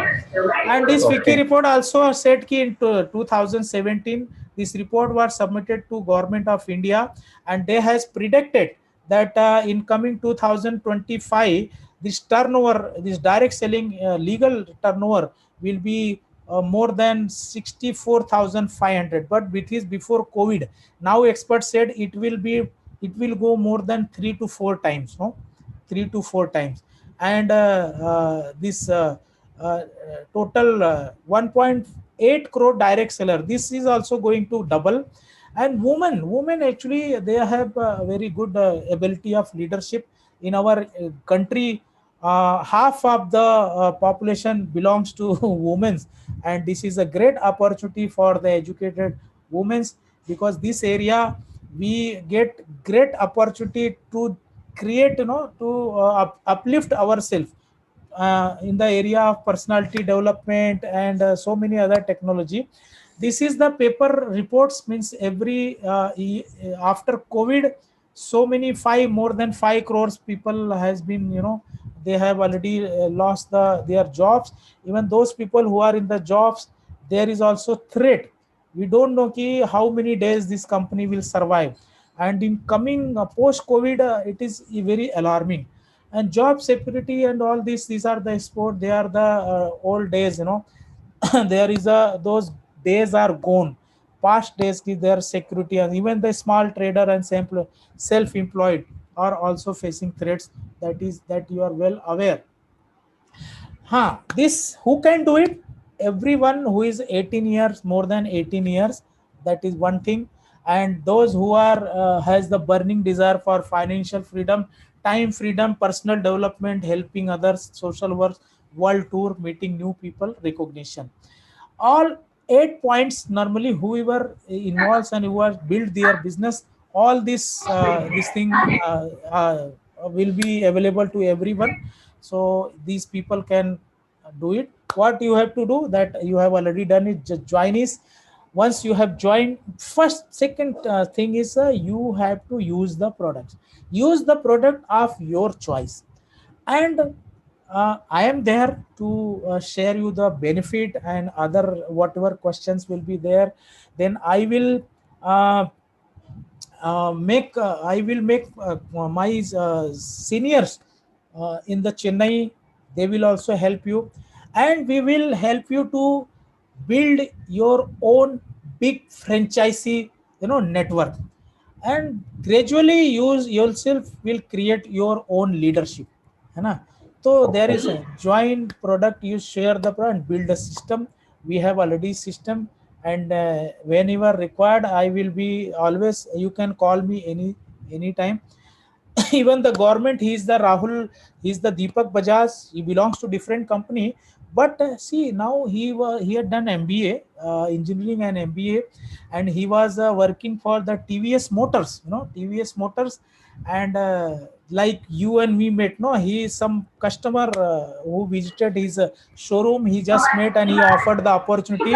And this wiki Okay. report also said ki in 2017, this report was submitted to government of India, and they has predicted that in coming 2025, this turnover, this direct selling legal turnover will be more than 64,500. But it is before COVID. Now experts said it will go more than 3 to 4 times, no, 3 to 4 times. And this total 1.8 crore direct seller, this is also going to double. And women actually they have very good ability of leadership in our country. Half of the population belongs to women, and this is a great opportunity for the educated women, because this area we get great opportunity to create, to uplift ourselves in the area of personality development, and so many other technology. This is the paper reports, means every after COVID, so many, five, more than 5 crores people has been, they have already lost their jobs. Even those people who are in the jobs, there is also threat. We don't know how many days this company will survive. And in coming post COVID, it is very alarming. And job security and all this, these are the sport, they are the old days, there is a, those days are gone. Past days ki their security, and even the small trader and self-employed are also facing threats. That is that you are well aware. This who can do it? Everyone who is 18 years, more than 18 years, that is one thing. And those who are has the burning desire for financial freedom, time freedom, personal development, helping others, social work, world tour, meeting new people, recognition. All 8 points normally whoever involves and who has built their business, all this thing will be available to everyone. So these people can do it. What you have to do, that you have already done it, just join is. Once you have joined, first second thing is you have to use the products, use the product of your choice. And I am there to share you the benefit and other whatever questions will be there. Then I will uh, make I will make my seniors in the Chennai. They will also help you, and we will help you to build your own big franchisee, network, and gradually use yourself will create your own leadership, है ना. So there is a joint product, you share the product, build a system. We have already system, and whenever required I will be always, you can call me anytime. Even the government, he is the Rahul, he is the Deepak Bajaj, he belongs to different company. But see, now he had done MBA, engineering and MBA, and he was working for the TVS Motors, TVS Motors. And like you and me met, no, he is some customer who visited his showroom, he just met and he offered the opportunity.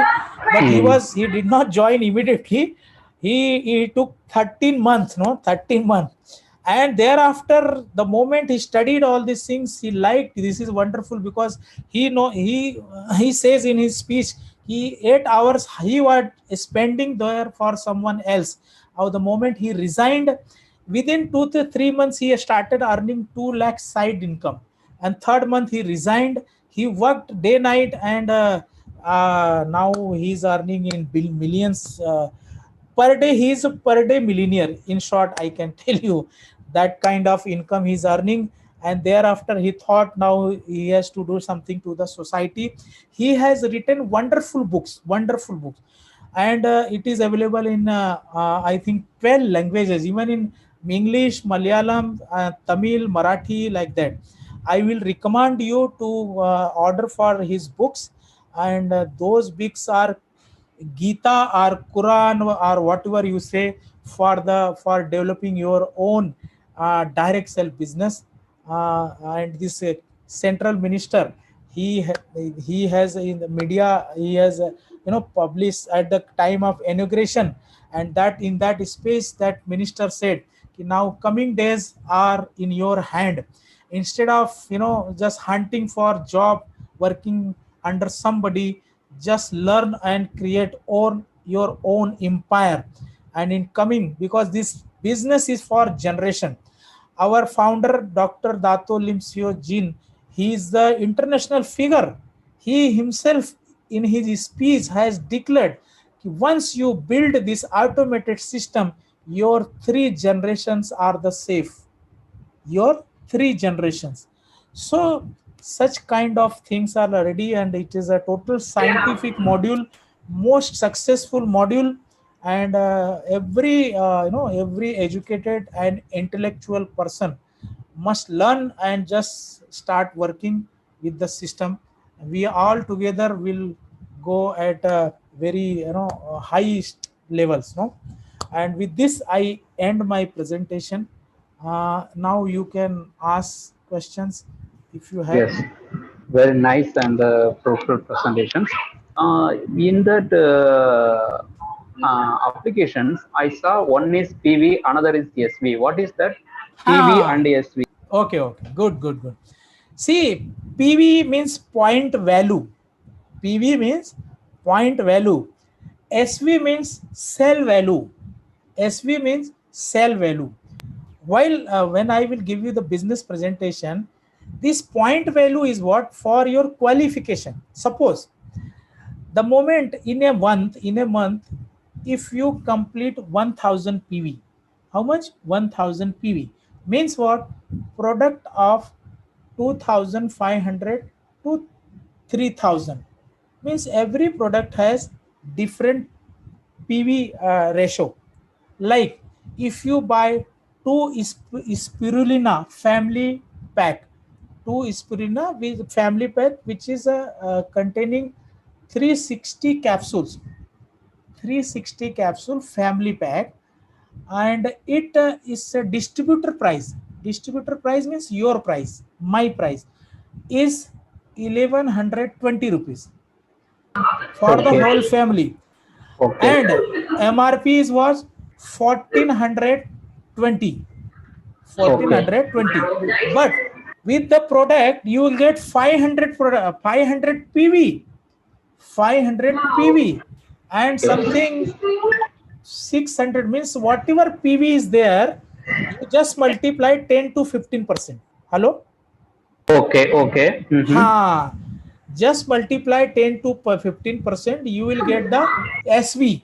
But he did not join immediately. He took 13 months, no, 13 months. And thereafter, the moment he studied all these things, he liked, this is wonderful, because he says in his speech, he 8 hours he was spending there for someone else. Now the moment he resigned, within 2 to 3 months he started earning 2 lakh side income. And third month he resigned, he worked day night, and now he's earning in millions per day. He is a per day millionaire, in short, I can tell you. That kind of income he's earning. And thereafter he thought now he has to do something to the society. He has written wonderful books, and it is available in I think 12 languages, even in English, Malayalam, Tamil, Marathi, like that. I will recommend you to order for his books. And those books are Gita or Quran or whatever you say, for developing your own direct sell business. And this central minister, he has in the media, he has published at the time of inauguration. And that in that space, that minister said, now coming days are in your hand. Instead of just hunting for job, working under somebody, just learn and create your own empire. And in coming, because this business is for generation. Our founder, Dr. Dato Limsio Jin, he is the international figure. He himself, in his speech, has declared, once you build this automated system, your 3 generations are the safe. Your 3 generations. So such kind of things are ready, and it is a total scientific module, most successful module. And every educated and intellectual person must learn and just start working with the system. We all together will go at a very high levels, no. And with this I end my presentation. Now you can ask questions if you have. Yes, very nice and fruitful presentations. In that applications, I saw one is PV, another is SV. What is that? PV Ah, and SV. okay, good. See, PV means point value. PV means point value. SV means sell value. SV means sell value. While when I will give you the business presentation, this point value is what? For your qualification. Suppose the moment in a month, if you complete 1000 PV, how much? 1000 PV means what? Product of 2500 to 3000, means every product has different PV ratio. Like if you buy two spirulina family pack, two spirulina with family pack, which is containing 360 capsules, 360 capsule family pack. And it is a distributor price. Distributor price means your price, my price is 1120 rupees for the Okay. whole family. Okay. And MRP is was 1420, Okay. 1420. But with the product you will get 500 500 PV, 500 PV, and something 600, means whatever PV is there, you just multiply 10 to 15%. Hello? Okay, okay. Ha, just multiply 10 to 15%, you will get the SV.